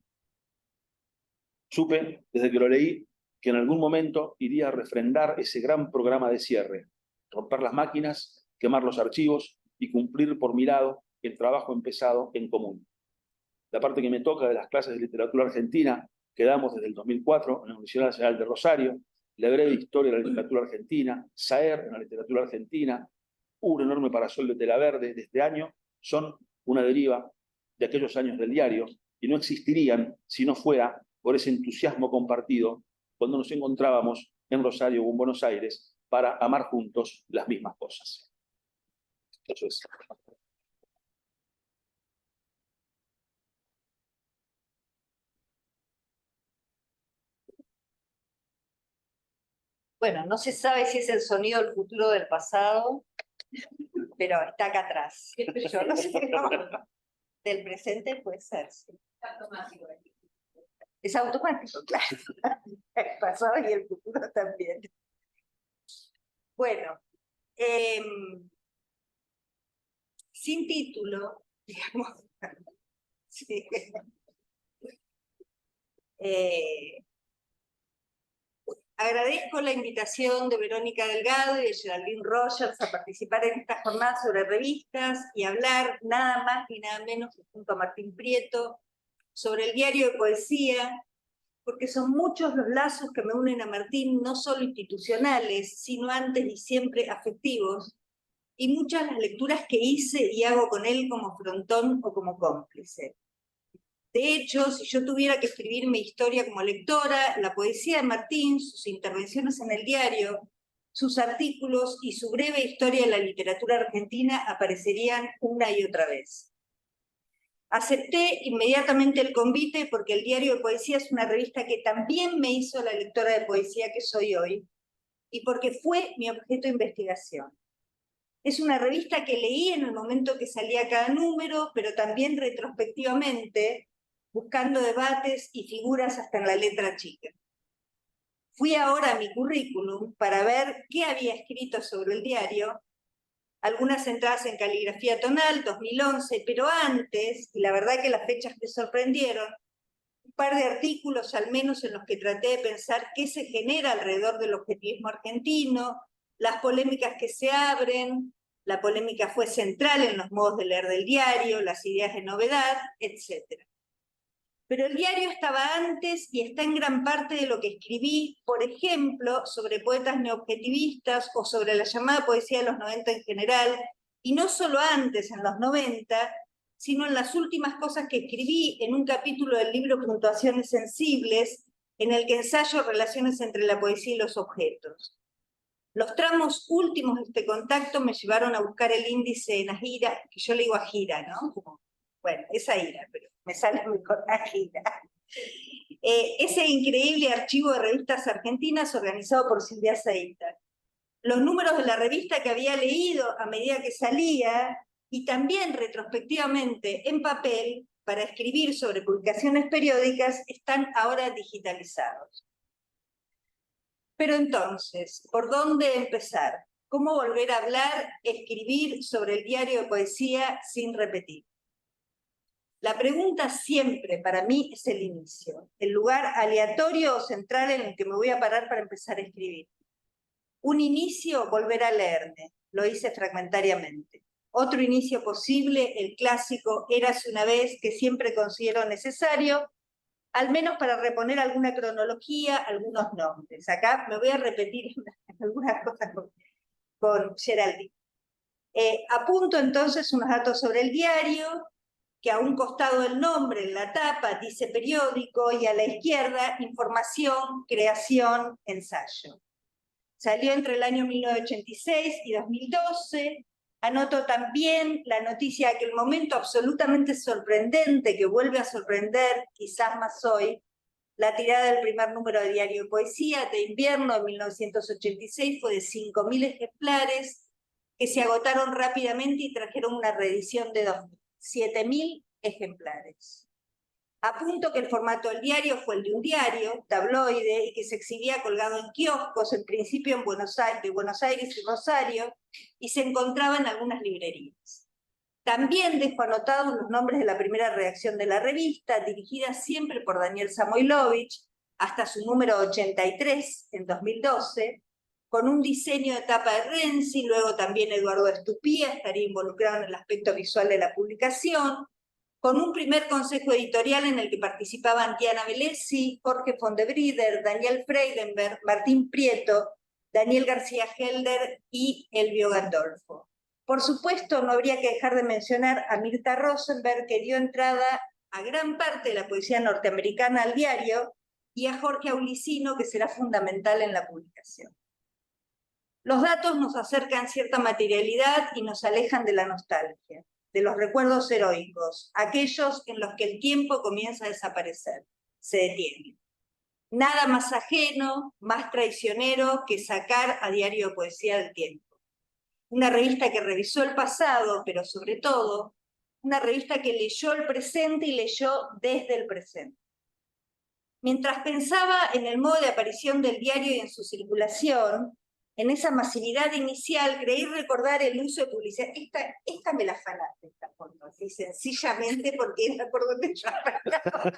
Speaker 2: Supe, desde que lo leí, que en algún momento iría a refrendar ese gran programa de cierre: romper las máquinas, quemar los archivos y cumplir por mi lado el trabajo empezado en común. La parte que me toca de las clases de literatura argentina que damos desde el 2004 en la Universidad Nacional de Rosario, la breve historia de la literatura argentina, Saer en la literatura argentina, un enorme parasol de tela verde de este año, son una deriva de aquellos años del diario y no existirían si no fuera por ese entusiasmo compartido cuando nos encontrábamos en Rosario o en Buenos Aires para amar juntos las mismas cosas. Eso es.
Speaker 4: Bueno, no se sabe si es el sonido del futuro o del pasado, pero está acá atrás. Yo no sé, no. Del presente puede ser, sí. Es automático, claro. El pasado y el futuro también. Bueno, sin título, digamos. Sí. Agradezco la invitación de Verónica Delgado y de Geraldine Rogers a participar en esta jornada sobre revistas y hablar nada más ni nada menos que junto a Martín Prieto sobre el diario de poesía, porque son muchos los lazos que me unen a Martín, no solo institucionales, sino antes y siempre afectivos, y muchas las lecturas que hice y hago con él como frontón o como cómplice. De hecho, si yo tuviera que escribir mi historia como lectora, la poesía de Martín, sus intervenciones en el diario, sus artículos y su breve historia de la literatura argentina aparecerían una y otra vez. Acepté inmediatamente el convite porque el diario de poesía es una revista que también me hizo la lectora de poesía que soy hoy y porque fue mi objeto de investigación. Es una revista que leí en el momento que salía cada número, pero también retrospectivamente, buscando debates y figuras hasta en la letra chica. Fui ahora a mi currículum para ver qué había escrito sobre el diario, algunas entradas en caligrafía tonal, 2011, pero antes, y la verdad que las fechas me sorprendieron, un par de artículos al menos en los que traté de pensar qué se genera alrededor del objetivismo argentino, las polémicas que se abren, la polémica fue central en los modos de leer del diario, las ideas de novedad, etc. Pero el diario estaba antes y está en gran parte de lo que escribí, por ejemplo, sobre poetas neobjetivistas o sobre la llamada poesía de los 90 en general, y no solo antes, en los 90, sino en las últimas cosas que escribí en un capítulo del libro Puntuaciones Sensibles, en el que ensayo relaciones entre la poesía y los objetos. Los tramos últimos de este contacto me llevaron a buscar el índice en Agira, que yo le digo Agira, ¿no? Bueno, es Agira, pero me sale mejor Agira. Ese increíble archivo de revistas argentinas organizado por Silvia Zaita. Los números de la revista que había leído a medida que salía, y también retrospectivamente en papel, para escribir sobre publicaciones periódicas, están ahora digitalizados. Pero entonces, ¿por dónde empezar? ¿Cómo volver a hablar, escribir sobre el diario de poesía sin repetir? La pregunta siempre para mí es el inicio, el lugar aleatorio o central en el que me voy a parar para empezar a escribir. Un inicio, volver a leerme, lo hice fragmentariamente. Otro inicio posible, el clásico Érase una vez, que siempre considero necesario, al menos para reponer alguna cronología, algunos nombres. Acá me voy a repetir algunas cosas con Geraldine. Apunto entonces unos datos sobre el diario, que a un costado del nombre, en la tapa, dice periódico, y a la izquierda, información, creación, ensayo. Salió entre el año 1986 y 2012. Anoto también la noticia de aquel momento absolutamente sorprendente, que vuelve a sorprender, quizás más hoy, la tirada del primer número de Diario de Poesía de invierno de 1986 fue de 5.000 ejemplares, que se agotaron rápidamente y trajeron una reedición de 7.000 ejemplares. Apunto que el formato del diario fue el de un diario, tabloide, y que se exhibía colgado en kioscos, en principio en Buenos Aires y Rosario, y se encontraba en algunas librerías. También dejo anotados los nombres de la primera redacción de la revista, dirigida siempre por Daniel Samoilovich, hasta su número 83 en 2012, con un diseño de tapa de Renzi, luego también Eduardo Estupía estaría involucrado en el aspecto visual de la publicación, con un primer consejo editorial en el que participaban Diana Velesi, Jorge Fondebrider, Daniel Freidenberg, Martín Prieto, Daniel García Helder y Elvio Gandolfo. Por supuesto, no habría que dejar de mencionar a Mirta Rosenberg, que dio entrada a gran parte de la poesía norteamericana al diario, y a Jorge Aulicino, que será fundamental en la publicación. Los datos nos acercan cierta materialidad y nos alejan de la nostalgia, de los recuerdos heroicos, aquellos en los que el tiempo comienza a desaparecer, se detiene. Nada más ajeno, más traicionero que sacar a Diario de Poesía del Tiempo. Una revista que revisó el pasado, pero sobre todo, una revista que leyó el presente y leyó desde el presente. Mientras pensaba en el modo de aparición del diario y en su circulación, en esa masividad inicial, creí recordar el uso de publicidad. Esta me la afanaste, esta foto, así sencillamente porque era por donde yo arrancaba.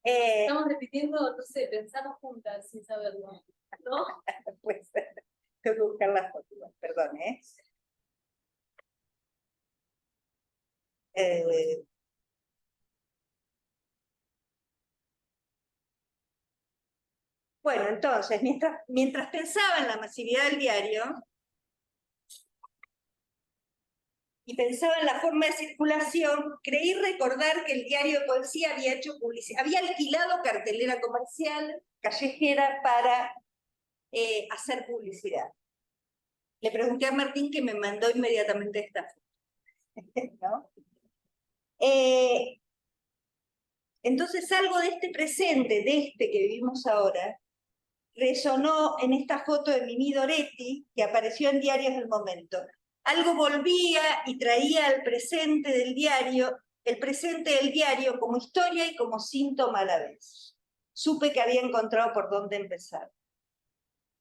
Speaker 1: Estamos repitiendo, no sé, pensamos juntas sin saberlo, ¿no?
Speaker 4: Pues, tengo que buscar la foto, perdón, Bueno, entonces, mientras pensaba en la masividad del diario y pensaba en la forma de circulación, creí recordar que el Diario de Poesía había hecho publicidad, había alquilado cartelera comercial callejera para hacer publicidad. Le pregunté a Martín, que me mandó inmediatamente esta foto. ¿No? Entonces algo de este presente, de este que vivimos ahora, resonó en esta foto de Mimí Doretti, que apareció en Diarios del Momento. Algo volvía y traía al presente del diario, el presente del diario como historia y como síntoma a la vez. Supe que había encontrado por dónde empezar.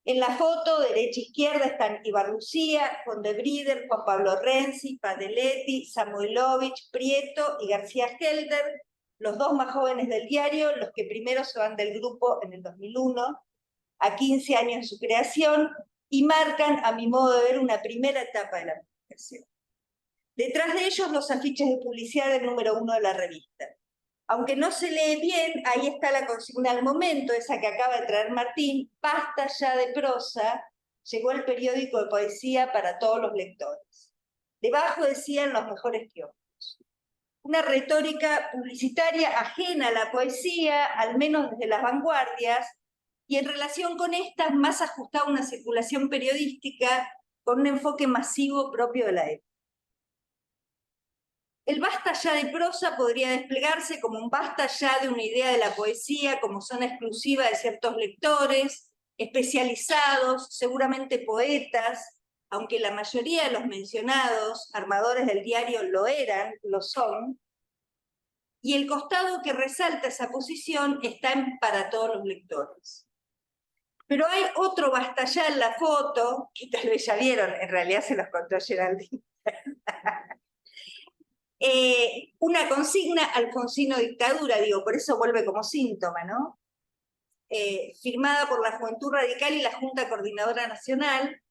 Speaker 4: En la foto, derecha-izquierda, están Ibarlucía, Condebrider, Juan Pablo Renzi, Padeletti, Samuilovich, Prieto y García Helder, los dos más jóvenes del diario, los que primero se van del grupo en el 2001, a 15 años de su creación, y marcan, a mi modo de ver, una primera etapa de la publicación. Detrás de ellos, los afiches de publicidad del número 1 de la revista. Aunque no se lee bien, ahí está la consigna al momento, esa que acaba de traer Martín: basta ya de prosa, llegó el periódico de poesía para todos los lectores. Debajo decían los mejores kioscos. Una retórica publicitaria ajena a la poesía, al menos desde las vanguardias, y en relación con estas, más ajustada a una circulación periodística con un enfoque masivo propio de la época. El basta ya de prosa podría desplegarse como un basta ya de una idea de la poesía como zona exclusiva de ciertos lectores, especializados, seguramente poetas, aunque la mayoría de los mencionados armadores del diario lo eran, lo son, y el costado que resalta esa posición está en para todos los lectores. Pero hay otro basta ya en la foto, que tal vez ya vieron, en realidad se los contó Geraldine. Una consigna Alfonsino dictadura, digo, por eso vuelve como síntoma, ¿no? Firmada por la Juventud Radical y la Junta Coordinadora Nacional,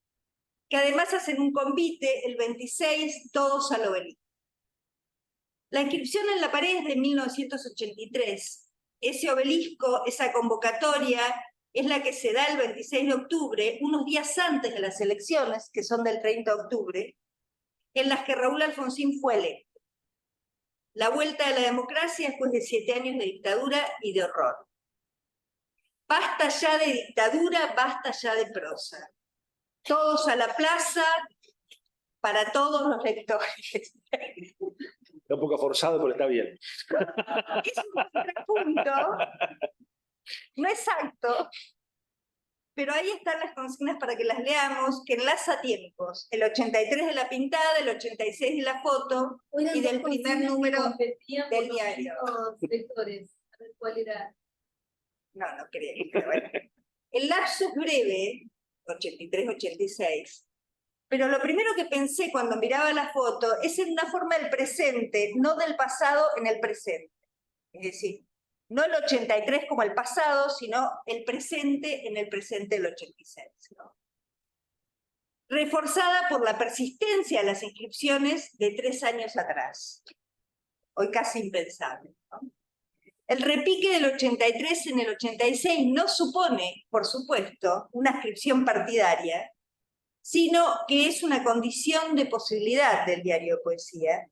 Speaker 4: que además hacen un convite el 26, todos al obelisco. La inscripción en la pared es de 1983. Ese obelisco, esa convocatoria, es la que se da el 26 de octubre, unos días antes de las elecciones, que son del 30 de octubre, en las que Raúl Alfonsín fue electo. La vuelta de la democracia después de 7 años de dictadura y de horror. Basta ya de dictadura, basta ya de prosa. Todos a la plaza, para todos los lectores.
Speaker 2: Está un poco forzado, pero está bien.
Speaker 4: Es un contrapunto, no exacto, pero ahí están las consignas para que las leamos, que enlaza tiempos. El 83 de la pintada, el 86 de la foto, y del primer número del diario.
Speaker 1: Lectores. A ver cuál era.
Speaker 4: No creo. Pero bueno. El lapsus breve, 83-86, pero lo primero que pensé cuando miraba la foto es en una forma del presente, no del pasado en el presente. Es decir, no el 83 como el pasado, sino el presente en el presente del 86. ¿No? Reforzada por la persistencia de las inscripciones de 3 años atrás. Hoy casi impensable. ¿No? El repique del 83 en el 86 no supone, por supuesto, una inscripción partidaria, sino que es una condición de posibilidad del diario de poesía,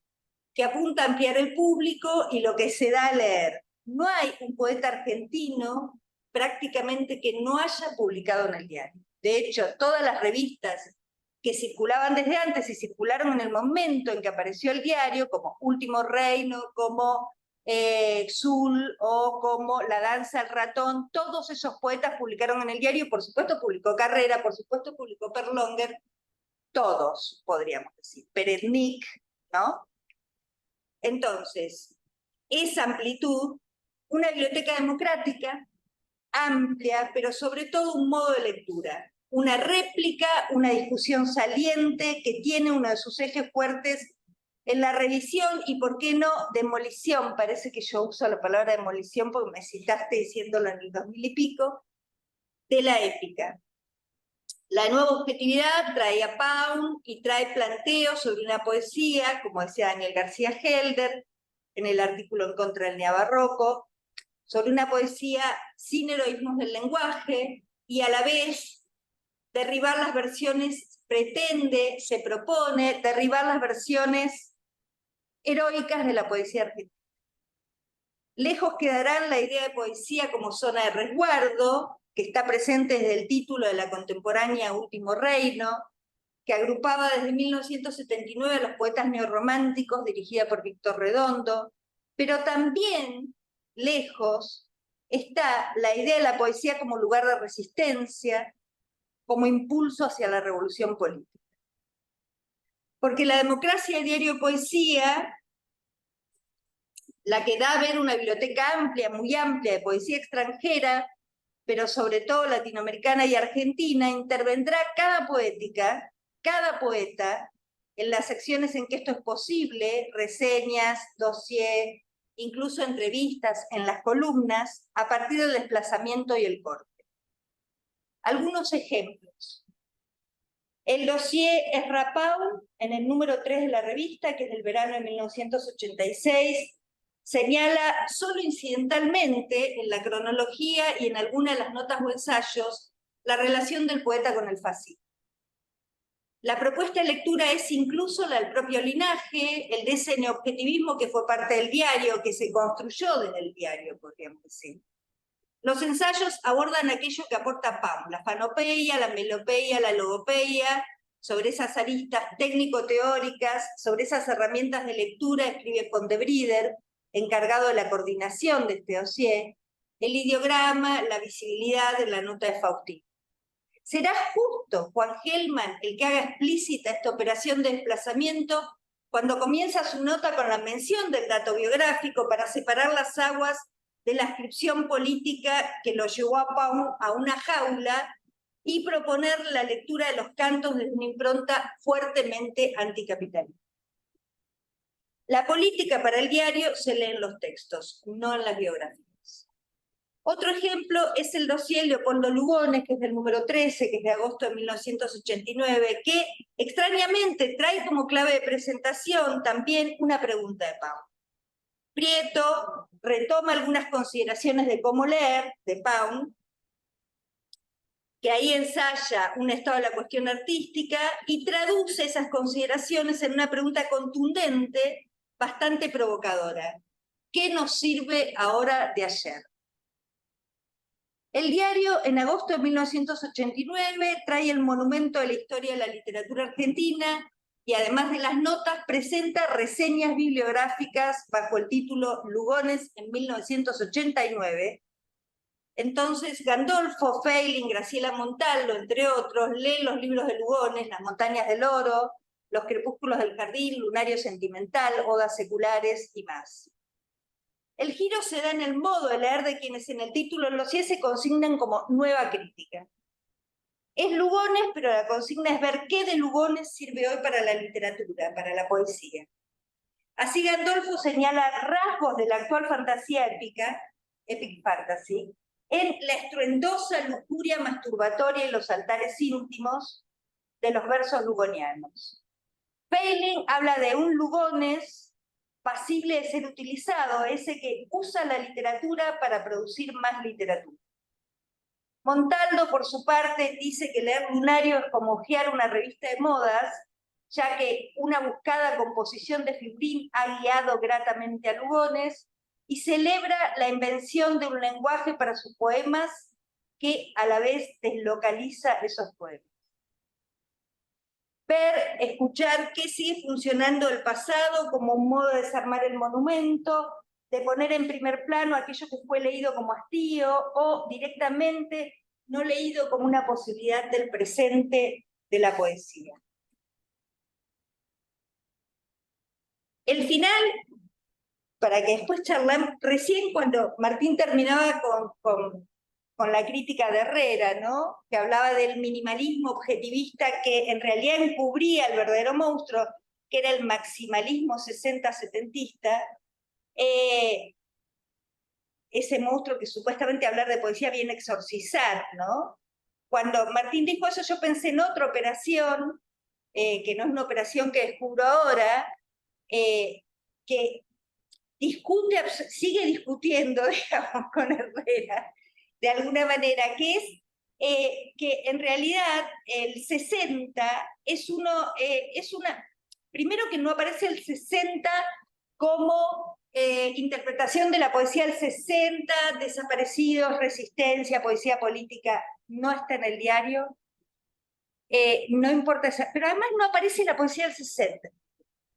Speaker 4: que apunta a ampliar el público y lo que se da a leer. No hay un poeta argentino prácticamente que no haya publicado en el diario. De hecho, todas las revistas que circulaban desde antes y circularon en el momento en que apareció el diario, como Último Reino, como Xul o como La Danza al Ratón, todos esos poetas publicaron en el diario, por supuesto publicó Carrera, por supuesto publicó Perlonger, todos, podríamos decir, Peretnik, ¿no? Entonces, esa amplitud, una biblioteca democrática, amplia, pero sobre todo un modo de lectura, una réplica, una discusión saliente que tiene uno de sus ejes fuertes en la revisión y, ¿por qué no, demolición? Parece que yo uso la palabra demolición porque me citaste diciéndolo en el 2000 y pico, de la épica. La nueva objetividad trae a Pound y trae planteos sobre una poesía, como decía Daniel García Helder, en el artículo en contra del neobarroco, sobre una poesía sin heroísmos del lenguaje, y a la vez derribar las versiones, se propone derribar las versiones heroicas de la poesía argentina. Lejos quedarán la idea de poesía como zona de resguardo, que está presente desde el título de la contemporánea Último Reino, que agrupaba desde 1979 a los poetas neorrománticos, dirigida por Víctor Redondo, pero también lejos está la idea de la poesía como lugar de resistencia, como impulso hacia la revolución política. Porque la democracia de diario de poesía, la que da a ver una biblioteca amplia, muy amplia, de poesía extranjera, pero sobre todo latinoamericana y argentina, intervendrá cada poeta, en las secciones en que esto es posible, reseñas, dossier, incluso entrevistas en las columnas, a partir del desplazamiento y el corte. Algunos ejemplos. El dossier Ezra Pound, en el número 3 de la revista, que es del verano de 1986, señala solo incidentalmente en la cronología y en algunas de las notas o ensayos la relación del poeta con el fascismo. La propuesta de lectura es incluso la del propio linaje, el de ese neobjetivismo que fue parte del diario, que se construyó desde el diario, podríamos decir. Los ensayos abordan aquello que aporta Pound, la fanopeia, la melopeia, la logopeia, sobre esas aristas técnico-teóricas, sobre esas herramientas de lectura, escribe Pontebrider, encargado de la coordinación de este dossier, el ideograma, la visibilidad de la nota de Faustino. ¿Será justo Juan Gelman el que haga explícita esta operación de desplazamiento cuando comienza su nota con la mención del dato biográfico para separar las aguas de la ascripción política que lo llevó a Pound a una jaula y proponer la lectura de los cantos desde una impronta fuertemente anticapitalista? La política para el diario se lee en los textos, no en las biografías. Otro ejemplo es el dossier Leopoldo Lugones, que es del número 13, que es de agosto de 1989, que extrañamente trae como clave de presentación también una pregunta de Pound. Prieto retoma algunas consideraciones de cómo leer, de Pound, que ahí ensaya un estado de la cuestión artística y traduce esas consideraciones en una pregunta contundente, bastante provocadora. ¿Qué nos sirve ahora de ayer? El diario, en agosto de 1989, trae el monumento de la historia de la literatura argentina y, además de las notas, presenta reseñas bibliográficas bajo el título Lugones en 1989. Entonces, Gandolfo, Feiling, Graciela Montalvo, entre otros, leen los libros de Lugones, Las montañas del oro, Los crepúsculos del jardín, Lunario sentimental, Odas seculares y más. El giro se da en el modo de leer de quienes en el título del dossier se consignan como nueva crítica. Es Lugones, pero la consigna es ver qué de Lugones sirve hoy para la literatura, para la poesía. Así Gandolfo señala rasgos de la actual fantasía épica, epic fantasy, en la estruendosa lujuria masturbatoria y los altares íntimos de los versos lugonianos. Feiling habla de un Lugones pasible de ser utilizado, ese que usa la literatura para producir más literatura. Montaldo, por su parte, dice que leer Lunario es como hojear una revista de modas, ya que una buscada composición de figurín ha guiado gratamente a Lugones, y celebra la invención de un lenguaje para sus poemas que a la vez deslocaliza esos poemas. Ver, escuchar qué sigue funcionando del pasado como un modo de desarmar el monumento, de poner en primer plano aquello que fue leído como hastío o directamente no leído como una posibilidad del presente de la poesía. El final, para que después charlemos, recién cuando Martín terminaba con la crítica de Herrera, ¿no? Que hablaba del minimalismo objetivista que en realidad encubría el verdadero monstruo, que era el maximalismo 60-70ista, ese monstruo que supuestamente hablar de poesía viene a exorcizar, ¿no? Cuando Martín dijo eso, yo pensé en otra operación, que no es una operación que descubro ahora, que sigue discutiendo, digamos, con Herrera, de alguna manera, que es que en realidad el 60 es una... Primero que no aparece el 60 como interpretación de la poesía del 60, desaparecidos, resistencia, poesía política, no está en el diario. No importa, pero además no aparece la poesía del 60.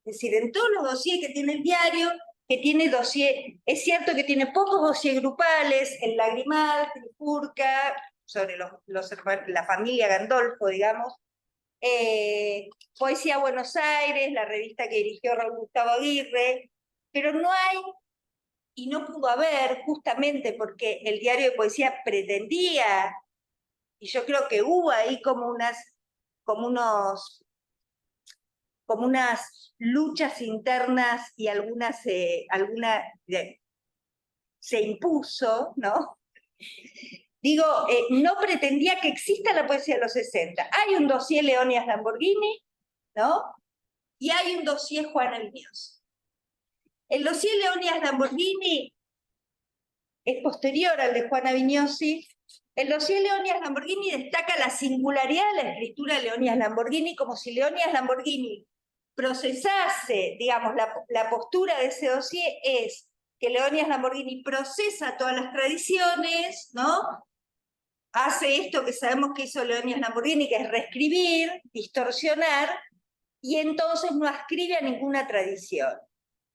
Speaker 4: Es decir, en todos los dossiers que tiene el diario, que tiene dossier, es cierto que tiene pocos dossiers grupales, el Lagrimal, Trifurca, sobre la familia Gandolfo, digamos, Poesía Buenos Aires, la revista que dirigió Raúl Gustavo Aguirre, pero no hay, y no pudo haber, justamente porque el diario de poesía pretendía, y yo creo que hubo ahí como unas luchas internas y alguna se impuso, ¿no? Digo, no pretendía que exista la poesía de los 60. Hay un dossier Leonidas Lamborghini, ¿no? Y hay un dossier Juana Viñosi. El dossier Leonidas Lamborghini es posterior al de Juana Viñosi. El dossier Leonidas Lamborghini destaca la singularidad de la escritura de Leonidas Lamborghini, como si Leonidas Lamborghini procesase, digamos, la postura de ese dossier es que Leonidas Lamborghini procesa todas las tradiciones, ¿no? Hace esto que sabemos que hizo Leonidas Lamborghini, que es reescribir, distorsionar, y entonces no ascribe a ninguna tradición.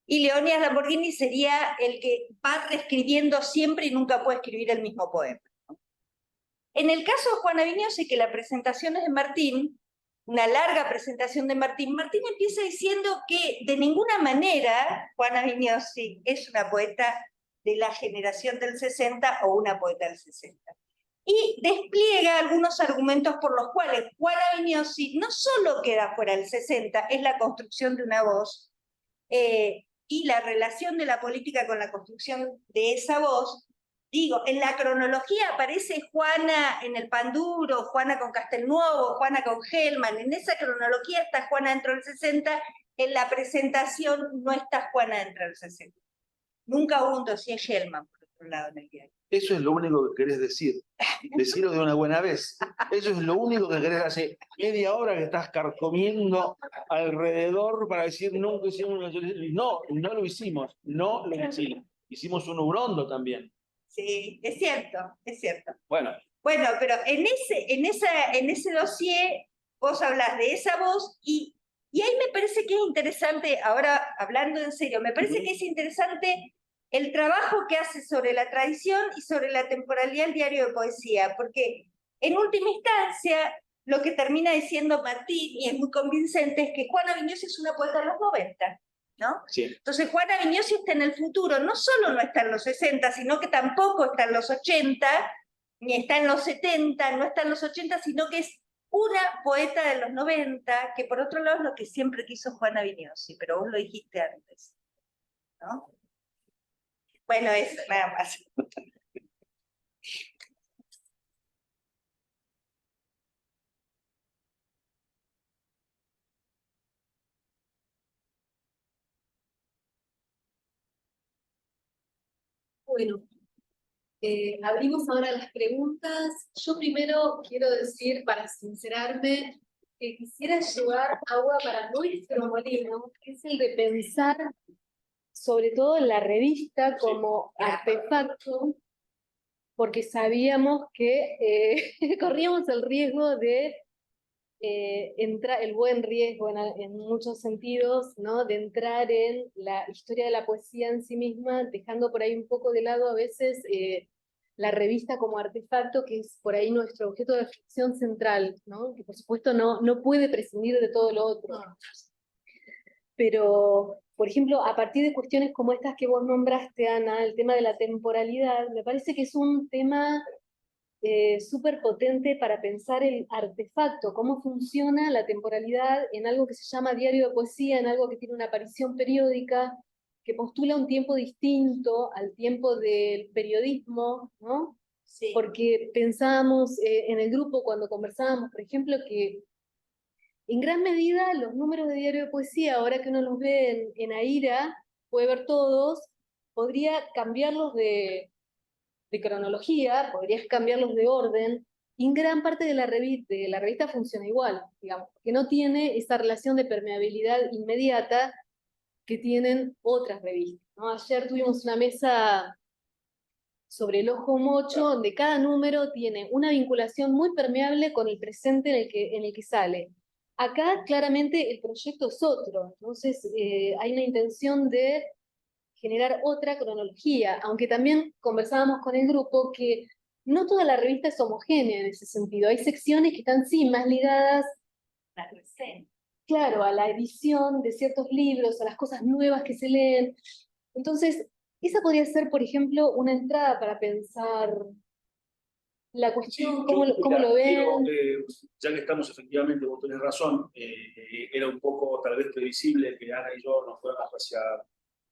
Speaker 4: Y Leonidas Lamborghini sería el que va reescribiendo siempre y nunca puede escribir el mismo poema. En el caso de Juana Viñosi, que la presentación es de Martín, una larga presentación de Martín, Martín empieza diciendo que de ninguna manera Juana Viñosi es una poeta de la generación del 60 o una poeta del 60. Y despliega algunos argumentos por los cuales Juana Viñosi no solo queda fuera del 60, es la construcción de una voz, y la relación de la política con la construcción de esa voz. Digo, en la cronología aparece Juana en el Panduro, Juana con Castelnuovo, Juana con Hellman, en esa cronología está Juana dentro del 60, en la presentación no está Juana dentro del 60. Nunca hubo un dossier Hellman, por otro lado, en el diario.
Speaker 2: Eso es lo único que querés decir. Decirlo de una buena vez. Eso es lo único que querés. Hace media hora que estás carcomiendo alrededor para decir nunca hicimos una solicitud. No, no lo hicimos. No lo hicimos. Hicimos un Urondo también.
Speaker 4: Sí, es cierto, es cierto.
Speaker 2: Bueno,
Speaker 4: pero en ese dossier vos hablas de esa voz y ahí me parece que es interesante, ahora hablando en serio, me parece que es interesante el trabajo que hace sobre la tradición y sobre la temporalidad del diario de poesía, porque en última instancia lo que termina diciendo Martín, y es muy convincente, es que Juana Viñosi es una poeta de los 90, ¿no?
Speaker 2: sí.
Speaker 4: Entonces Juana Viñosi está en el futuro, no solo no está en los 60, sino que tampoco está en los 80, ni está en los 70, no está en los 80, sino que es una poeta de los 90, que por otro lado es lo que siempre quiso Juana Viñosi, pero vos lo dijiste antes, ¿no? Bueno, eso, nada más.
Speaker 1: Bueno, abrimos ahora las preguntas. Yo primero quiero decir, para sincerarme, que quisiera llevar agua para nuestro molino, que es el de pensar sobre todo la revista como artefacto, porque sabíamos que corríamos el riesgo de el buen riesgo en muchos sentidos, ¿no? De entrar en la historia de la poesía en sí misma, dejando por ahí un poco de lado a veces la revista como artefacto, que es por ahí nuestro objeto de reflexión central, ¿no? Que por supuesto no puede prescindir de todo lo otro. Pero, por ejemplo, a partir de cuestiones como estas que vos nombraste, Ana, el tema de la temporalidad, me parece que es un tema súper potente para pensar el artefacto, cómo funciona la temporalidad en algo que se llama diario de poesía, en algo que tiene una aparición periódica, que postula un tiempo distinto al tiempo del periodismo, ¿no?
Speaker 4: Sí.
Speaker 1: Porque pensábamos en el grupo cuando conversábamos, por ejemplo, que en gran medida los números de diario de poesía, ahora que uno los ve en AIRA, puede ver todos, podría cambiarlos de cronología, podrías cambiarlos de orden, y en gran parte de la revista funciona igual, digamos, que no tiene esa relación de permeabilidad inmediata que tienen otras revistas, ¿no? Ayer tuvimos una mesa sobre el ojo mocho, donde cada número tiene una vinculación muy permeable con el presente en el que sale. Acá claramente el proyecto es otro, entonces hay una intención de generar otra cronología, aunque también conversábamos con el grupo que no toda la revista es homogénea en ese sentido. Hay secciones que están sí más ligadas
Speaker 4: La presente.
Speaker 1: claro, a la edición de ciertos libros, a las cosas nuevas que se leen. Entonces, esa podría ser, por ejemplo, una entrada para pensar la cuestión, cómo lo ven.
Speaker 2: Ya que estamos efectivamente, vos tenés razón, era un poco tal vez previsible que Ana y yo nos fuéramos hacia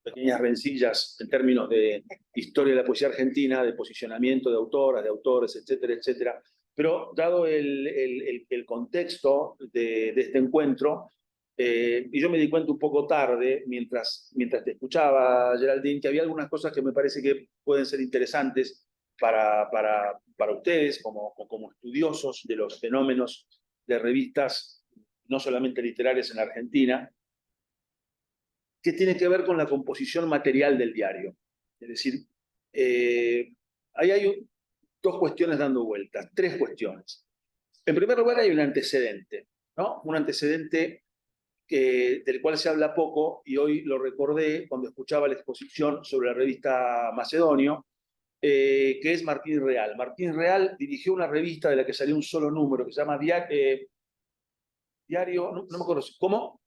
Speaker 2: pequeñas rencillas en términos de historia de la poesía argentina, de posicionamiento de autoras, de autores, etcétera, etcétera. Pero dado el contexto de este encuentro, y yo me di cuenta un poco tarde, mientras te escuchaba, Geraldine, que había algunas cosas que me parece que pueden ser interesantes para ustedes como estudiosos de los fenómenos de revistas, no solamente literarias en Argentina, que tiene que ver con la composición material del diario. Es decir, ahí hay dos cuestiones dando vueltas, tres cuestiones. En primer lugar, hay un antecedente, ¿no? Un antecedente del cual se habla poco, y hoy lo recordé cuando escuchaba la exposición sobre la revista Macedonio, que es Martín Real. Martín Real dirigió una revista de la que salió un solo número, que se llama Diario, no me acuerdo, ¿cómo?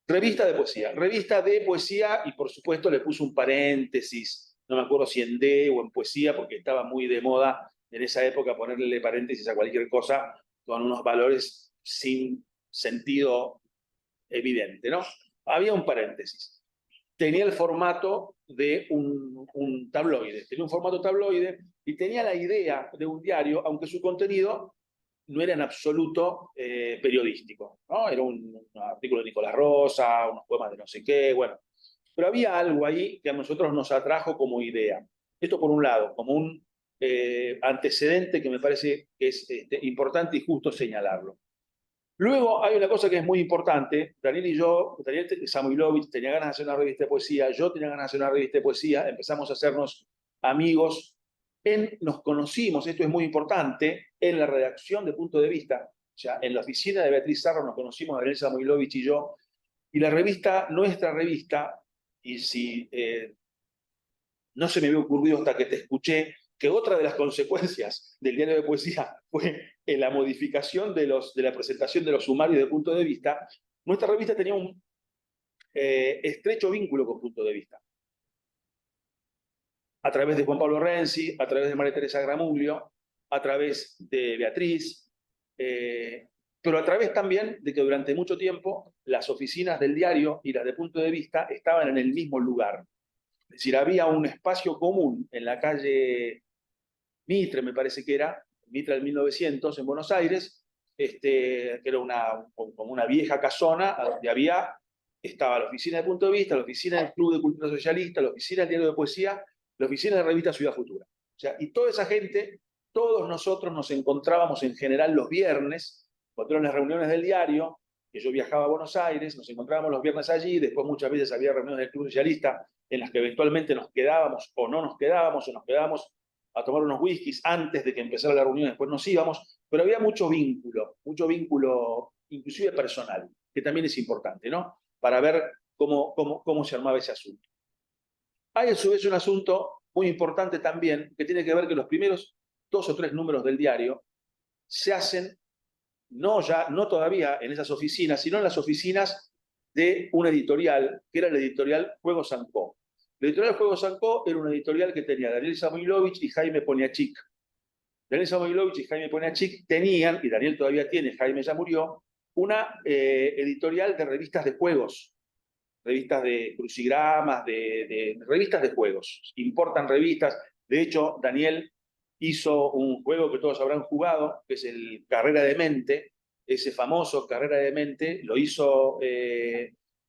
Speaker 2: Revista de poesía, y por supuesto le puso un paréntesis, no me acuerdo si en D o en poesía, porque estaba muy de moda en esa época ponerle paréntesis a cualquier cosa con unos valores sin sentido evidente, ¿no? Había un paréntesis. Tenía el formato de un tabloide, tenía un formato tabloide y tenía la idea de un diario, aunque su contenido no era en absoluto periodístico, ¿no? Era un artículo de Nicolás Rosa, unos poemas de no sé qué, bueno. Pero había algo ahí que a nosotros nos atrajo como idea. Esto por un lado, como un antecedente que me parece que es importante y justo señalarlo. Luego hay una cosa que es muy importante. Daniel y yo, Daniel Samuilovich tenía ganas de hacer una revista de poesía, yo tenía ganas de hacer una revista de poesía, empezamos a hacernos amigos, nos conocimos, esto es muy importante, en la redacción de Punto de Vista, o sea, en la oficina de Beatriz Sarro nos conocimos Daniel Samuilovich y yo, y la revista, nuestra revista, y si no se me había ocurrido hasta que te escuché, que otra de las consecuencias del diario de poesía fue en la modificación de la presentación de los sumarios de Punto de Vista. Nuestra revista tenía un estrecho vínculo con Punto de Vista. A través de Juan Pablo Renzi, a través de María Teresa Gramuglio, a través de Beatriz, pero a través también de que durante mucho tiempo las oficinas del diario y las de Punto de Vista estaban en el mismo lugar. Es decir, había un espacio común en la calle Mitre, me parece que era, Mitre del 1900, en Buenos Aires, que era como una vieja casona, donde estaba la oficina de Punto de Vista, la oficina del Club de Cultura Socialista, la oficina del Diario de Poesía, la oficina de la revista Ciudad Futura. O sea, y toda esa gente, todos nosotros nos encontrábamos en general los viernes, cuando eran las reuniones del diario, que yo viajaba a Buenos Aires, nos encontrábamos los viernes allí, después muchas veces había reuniones del Club Socialista en las que eventualmente nos quedábamos o no nos quedábamos, o nos quedábamos a tomar unos whiskies antes de que empezara la reunión, después nos íbamos, pero había mucho vínculo inclusive personal, que también es importante, ¿no? Para ver cómo se armaba ese asunto. Hay a su vez un asunto muy importante también, que tiene que ver que los primeros 2 o 3 números del diario se hacen no todavía en esas oficinas, sino en las oficinas de una editorial, que era la editorial Juego Sancó. La editorial Juego Sancó era una editorial que tenía Daniel Samoilovich y Jaime Poniatchik. Daniel Samoilovich y Jaime Poniatchik tenían, y Daniel todavía tiene, Jaime ya murió, una editorial de revistas de juegos, revistas de crucigramas, revistas de juegos. Importan revistas. De hecho, Daniel hizo un juego que todos habrán jugado, que es el Carrera de Mente. Ese famoso Carrera de Mente lo hizo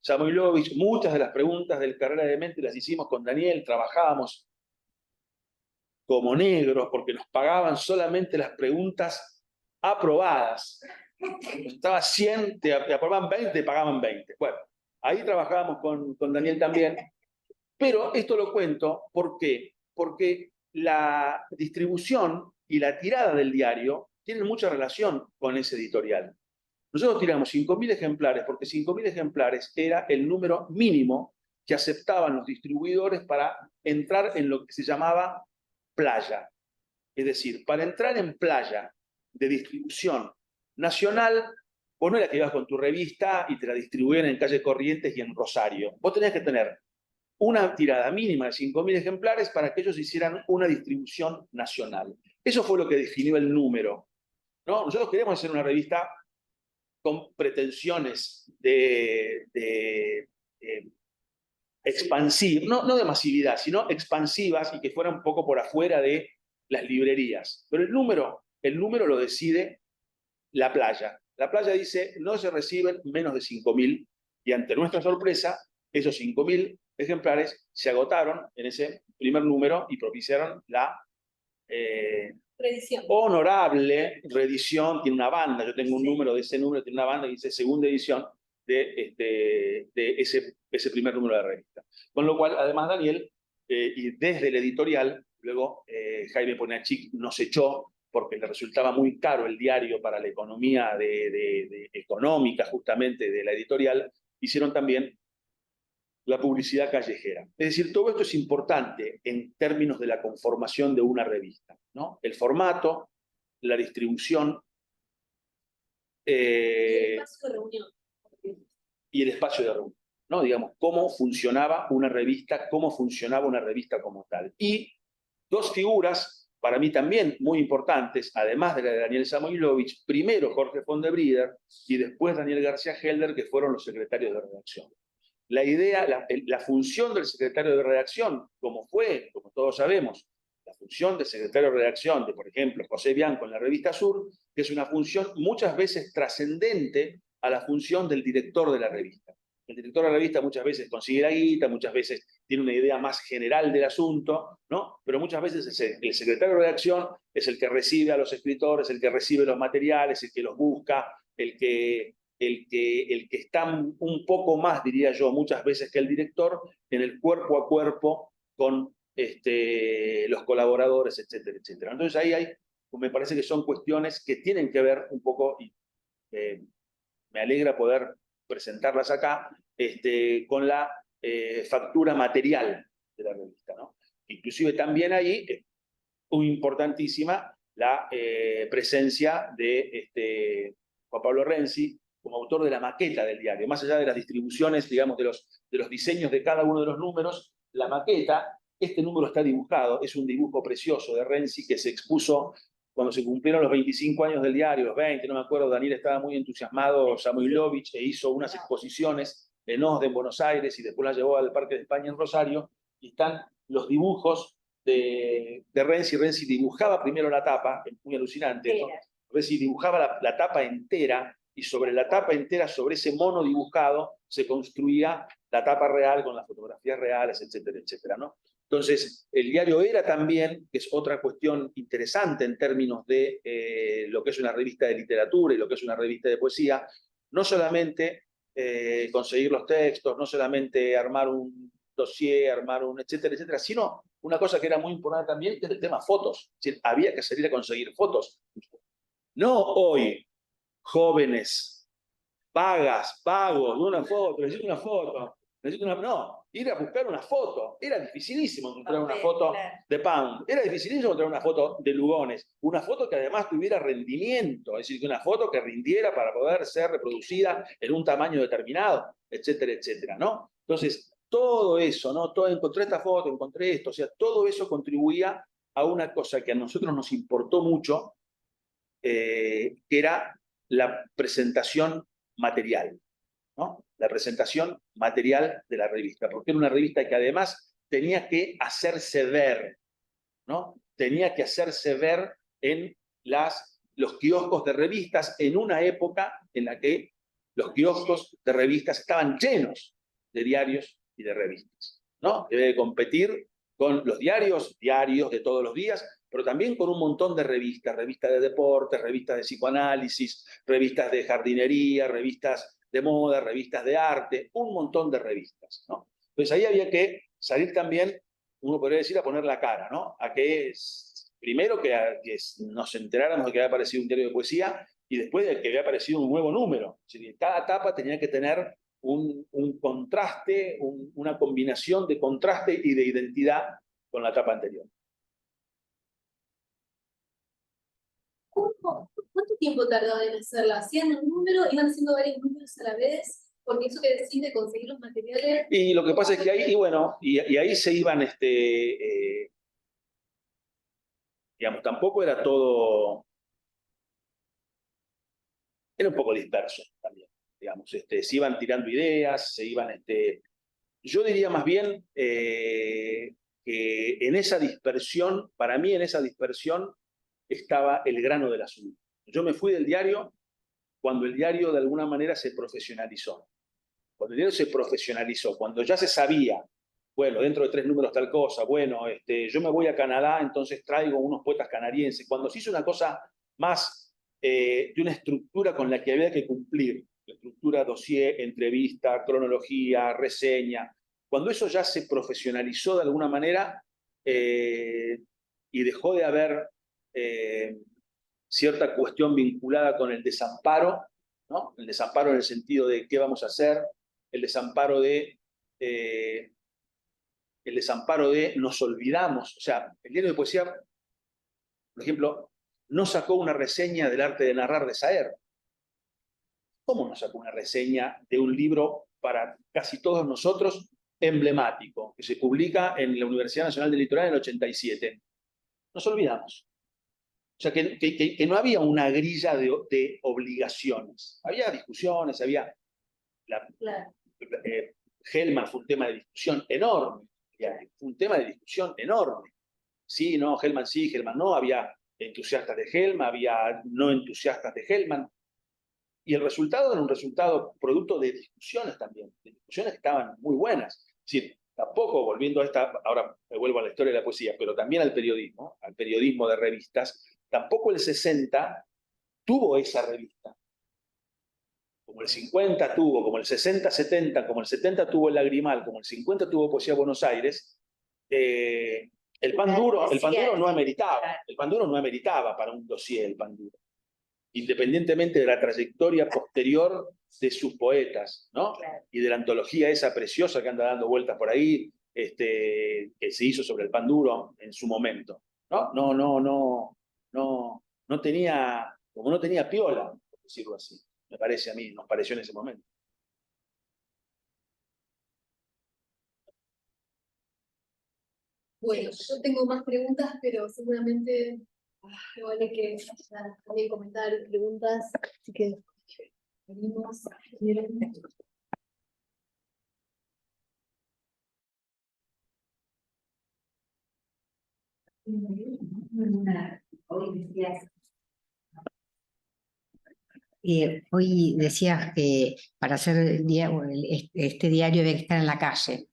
Speaker 2: Samoilovich. Muchas de las preguntas del Carrera de Mente las hicimos con Daniel, trabajábamos como negros porque nos pagaban solamente las preguntas aprobadas. Estaba 100, te aprobaban 20, te pagaban 20. Bueno, ahí trabajábamos con Daniel también. Pero esto lo cuento, ¿por qué? Porque la distribución y la tirada del diario tienen mucha relación con ese editorial. Nosotros tiramos 5.000 ejemplares porque 5.000 ejemplares era el número mínimo que aceptaban los distribuidores para entrar en lo que se llamaba playa. Es decir, para entrar en playa de distribución nacional, vos no era que ibas con tu revista y te la distribuían en Calle Corrientes y en Rosario. Vos tenías que tener una tirada mínima de 5.000 ejemplares para que ellos hicieran una distribución nacional. Eso fue lo que definió el número, ¿no? Nosotros queríamos hacer una revista con pretensiones expansivas, no de masividad, sino expansivas y que fueran un poco por afuera de las librerías. Pero el número lo decide la playa. La playa dice, no se reciben menos de 5.000, y ante nuestra sorpresa, esos 5.000 ejemplares se agotaron en ese primer número y propiciaron la honorable reedición. Tiene una banda, yo tengo un número de ese número, tiene una banda que dice segunda edición de ese primer número de revista. Con lo cual, además, Daniel, y desde el editorial, luego Jaime Poniatchik nos echó porque le resultaba muy caro el diario para la economía económica justamente de la editorial, hicieron también la publicidad callejera. Es decir, todo esto es importante en términos de la conformación de una revista, ¿no? El formato, la distribución
Speaker 1: y el espacio de reunión.
Speaker 2: Y el espacio de reunión, ¿no? Digamos, cómo funcionaba una revista como tal. Y 2 figuras para mí también muy importantes, además de la de Daniel Samoilovich, primero Jorge Fondebrider y después Daniel García Helder, que fueron los secretarios de redacción. La idea, la función del secretario de redacción, como todos sabemos, la función del secretario de redacción de, por ejemplo, José Bianco en la revista Sur, que es una función muchas veces trascendente a la función del director de la revista. El director de la revista muchas veces consigue la guita, muchas veces tiene una idea más general del asunto, ¿no? Pero muchas veces el secretario de redacción es el que recibe a los escritores, el que recibe los materiales, el que los busca, el que está un poco más, diría yo, muchas veces que el director, en el cuerpo a cuerpo con los colaboradores, etcétera, etcétera. Entonces ahí me parece que son cuestiones que tienen que ver un poco, y me alegra poder presentarlas acá, con la factura material de la revista, ¿no? Inclusive también ahí es muy importantísima la presencia de Juan Pablo Renzi como autor de la maqueta del diario. Más allá de las distribuciones, digamos, de los diseños de cada uno de los números, la maqueta, este número está dibujado, es un dibujo precioso de Renzi que se expuso cuando se cumplieron los 25 años del diario, los 20, no me acuerdo, Daniel estaba muy entusiasmado, Samoilovich, e hizo unas exposiciones en Osde, en Buenos Aires, y después las llevó al Parque de España en Rosario, y están los dibujos de Renzi. Renzi dibujaba primero la tapa, es muy alucinante, ¿no? Renzi dibujaba la tapa entera, y sobre la tapa entera, sobre ese mono dibujado, se construía la tapa real con las fotografías reales, etcétera, etcétera, ¿no? Entonces, el diario era también, que es otra cuestión interesante en términos de lo que es una revista de literatura y lo que es una revista de poesía, no solamente conseguir los textos, no solamente armar un dossier, armar un etcétera, etcétera, sino una cosa que era muy importante también, que es el tema fotos. Es decir, había que salir a conseguir fotos. No hoy, jóvenes, vagas, vagos, una foto, necesito una foto, necesito una... No, ir a buscar una foto. Era dificilísimo encontrar una foto de Pound. Era dificilísimo encontrar una foto de Lugones. Una foto que además tuviera rendimiento. Es decir, que una foto que rindiera para poder ser reproducida en un tamaño determinado, etcétera, etcétera, ¿no? Entonces, todo eso, ¿no? Encontré esta foto, encontré esto. O sea, todo eso contribuía a una cosa que a nosotros nos importó mucho, que era la presentación material, ¿no? La presentación material de la revista, porque era una revista que además tenía que hacerse ver, ¿no? Tenía que hacerse ver en los kioscos de revistas en una época en la que los kioscos de revistas estaban llenos de diarios y de revistas, ¿no? Debe competir con los diarios de todos los días, pero también con un montón de revistas de deportes, revistas de psicoanálisis, revistas de jardinería, revistas de moda, revistas de arte, un montón de revistas, ¿no? Entonces ahí había que salir también, uno podría decir, a poner la cara, ¿no? A que primero que nos enteráramos de que había aparecido un diario de poesía y después de que había aparecido un nuevo número. Es decir, cada etapa tenía que tener un contraste, una combinación de contraste y de identidad con la etapa anterior.
Speaker 1: ¿Cuánto tiempo tardaban en hacerla? ¿Hacían un número? ¿Iban haciendo varios números a la vez? Porque eso que decís de conseguir los materiales...
Speaker 2: Y lo que pasa es que ahí, y ahí se iban, digamos, tampoco era todo... Era un poco disperso también, digamos. Se iban tirando ideas, se iban... yo diría más bien que en esa dispersión, para mí en esa dispersión estaba el grano del asunto. Yo me fui del diario cuando el diario de alguna manera se profesionalizó. Cuando el diario se profesionalizó, cuando ya se sabía, bueno, dentro de 3 números tal cosa, bueno, yo me voy a Canadá, entonces traigo unos poetas canadienses. Cuando se hizo una cosa más de una estructura con la que había que cumplir, la estructura dossier, entrevista, cronología, reseña, cuando eso ya se profesionalizó de alguna manera y dejó de haber cierta cuestión vinculada con el desamparo, ¿no? El desamparo en el sentido de qué vamos a hacer, el desamparo de nos olvidamos. O sea, el diario de poesía, por ejemplo, no sacó una reseña del arte de narrar de Saer. ¿Cómo no sacó una reseña de un libro para casi todos nosotros emblemático, que se publica en la Universidad Nacional del Litoral en el 87? Nos olvidamos. O sea, que no había una grilla de obligaciones. Había discusiones, había...
Speaker 1: Claro.
Speaker 2: Hellman fue un tema de discusión enorme. Fue un tema de discusión enorme. Sí, no, Hellman sí, Hellman no. Había entusiastas de Hellman, había no entusiastas de Hellman. Y el resultado era un resultado producto de discusiones también. De discusiones que estaban muy buenas. Es decir, tampoco, volviendo a esta, ahora me vuelvo a la historia de la poesía, pero también al periodismo de revistas, tampoco el 60 tuvo esa revista. Como el 50 tuvo, como el 60-70, como el 70 tuvo el Lagrimal, como el 50 tuvo Poesía Buenos Aires, el pan duro no ameritaba para un dossier el pan duro, independientemente de la trayectoria posterior de sus poetas, ¿no?
Speaker 4: Claro.
Speaker 2: Y de la antología esa preciosa que anda dando vueltas por ahí, que se hizo sobre el pan duro en su momento, ¿no? No tenía, como no tenía piola, por decirlo así. Me parece a mí, nos pareció en ese momento.
Speaker 1: Bueno, yo tengo más preguntas, pero seguramente vale que también comentarios, preguntas, así que venimos.
Speaker 3: Hoy decías
Speaker 5: hoy decías que para hacer este diario había que estar en la calle.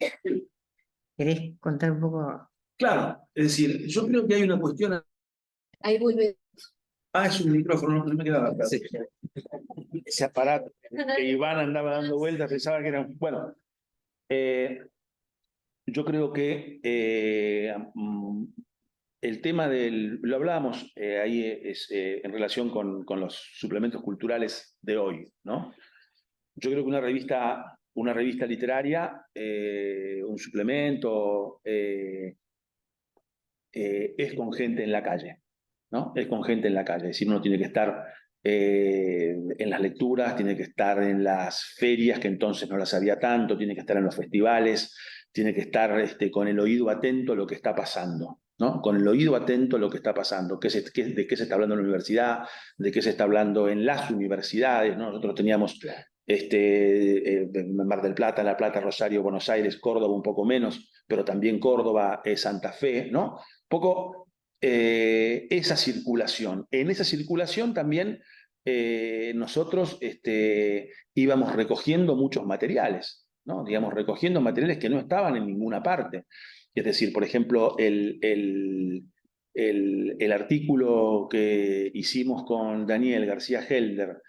Speaker 5: ¿Querés contar un poco?
Speaker 2: Claro, es decir, yo creo que hay una cuestión...
Speaker 1: Ahí vuelve.
Speaker 2: Ah, es un micrófono, no me quedaba claro. Sí. Ese aparato que Iván andaba dando vueltas, pensaba que era... Bueno, yo creo que el tema del... Lo hablábamos ahí en relación con los suplementos culturales de hoy, ¿no? Yo creo que una revista literaria, un suplemento, es con gente en la calle, ¿no? Es con gente en la calle. Es decir, uno tiene que estar en las lecturas, tiene que estar en las ferias, que entonces no las había tanto, tiene que estar en los festivales, tiene que estar con el oído atento a lo que está pasando, ¿no? Con el oído atento a lo que está pasando, de qué se está hablando en la universidad, de qué se está hablando en las universidades, ¿no? Nosotros teníamos Mar del Plata, La Plata, Rosario, Buenos Aires, Córdoba un poco menos, pero también Córdoba, Santa Fe, ¿no? Poco esa circulación. En esa circulación también nosotros íbamos recogiendo muchos materiales, ¿no? Digamos, recogiendo materiales que no estaban en ninguna parte. Es decir, por ejemplo, el artículo que hicimos con Daniel García Helder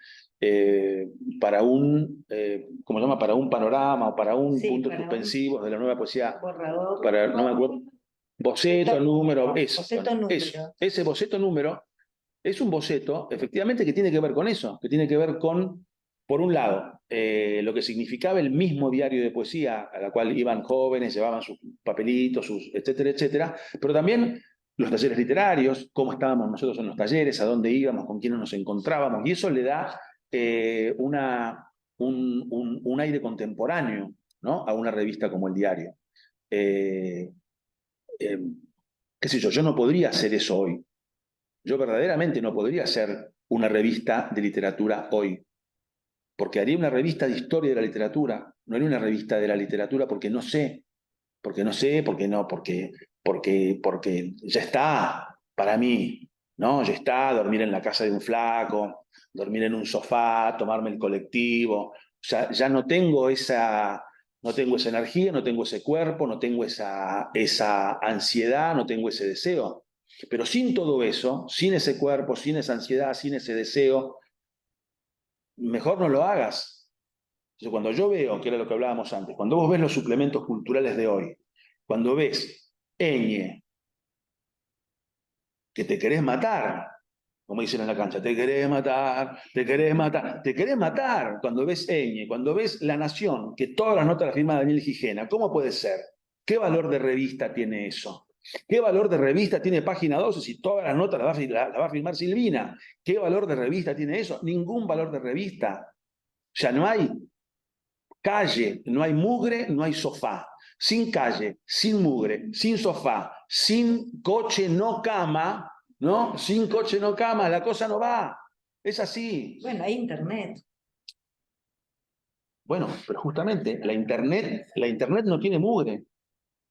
Speaker 2: para ¿cómo se llama? Para un panorama o para un punto suspensivo de la nueva poesía.
Speaker 4: Borrador.
Speaker 2: Para, no me acuerdo. Boceto, número, eso.
Speaker 4: Boceto, número.
Speaker 2: Eso. Ese boceto número es un boceto, efectivamente, que tiene que ver con eso, que tiene que ver con, por un lado, lo que significaba el mismo diario de poesía, a la cual iban jóvenes, llevaban sus papelitos, etcétera, etcétera, pero también los talleres literarios, cómo estábamos nosotros en los talleres, a dónde íbamos, con quiénes nos encontrábamos, y eso le da un aire contemporáneo, ¿no? A una revista como El Diario. Qué sé yo no podría hacer eso hoy. Yo verdaderamente no podría hacer una revista de literatura hoy, porque haría una revista de historia de la literatura, no haría una revista de la literatura porque no sé, porque ya está para mí, ¿no? Ya está dormir en la casa de un flaco, dormir en un sofá, tomarme el colectivo, o sea, ya no tengo esa energía, no tengo ese cuerpo, no tengo esa ansiedad, no tengo ese deseo. Pero sin todo eso, sin ese cuerpo, sin esa ansiedad, sin ese deseo, mejor no lo hagas. Entonces, cuando yo veo, que era lo que hablábamos antes, cuando vos ves los suplementos culturales de hoy, cuando ves Eñe, que te querés matar, como dicen en la cancha, te querés matar, te querés matar, te querés matar cuando ves Eñe, cuando ves La Nación, que todas las notas las firma Daniel Gijena. ¿Cómo puede ser? ¿Qué valor de revista tiene eso? ¿Qué valor de revista tiene Página 12 si todas las notas las va a firmar Silvina? ¿Qué valor de revista tiene eso? Ningún valor de revista. Ya no hay calle, no hay mugre, no hay sofá. Sin calle, sin mugre, sin sofá, sin coche, no cama, ¿no? Sin coche, no cama, la cosa no va. Es así.
Speaker 4: Bueno, hay internet.
Speaker 2: Bueno, pero justamente la internet no tiene mugre.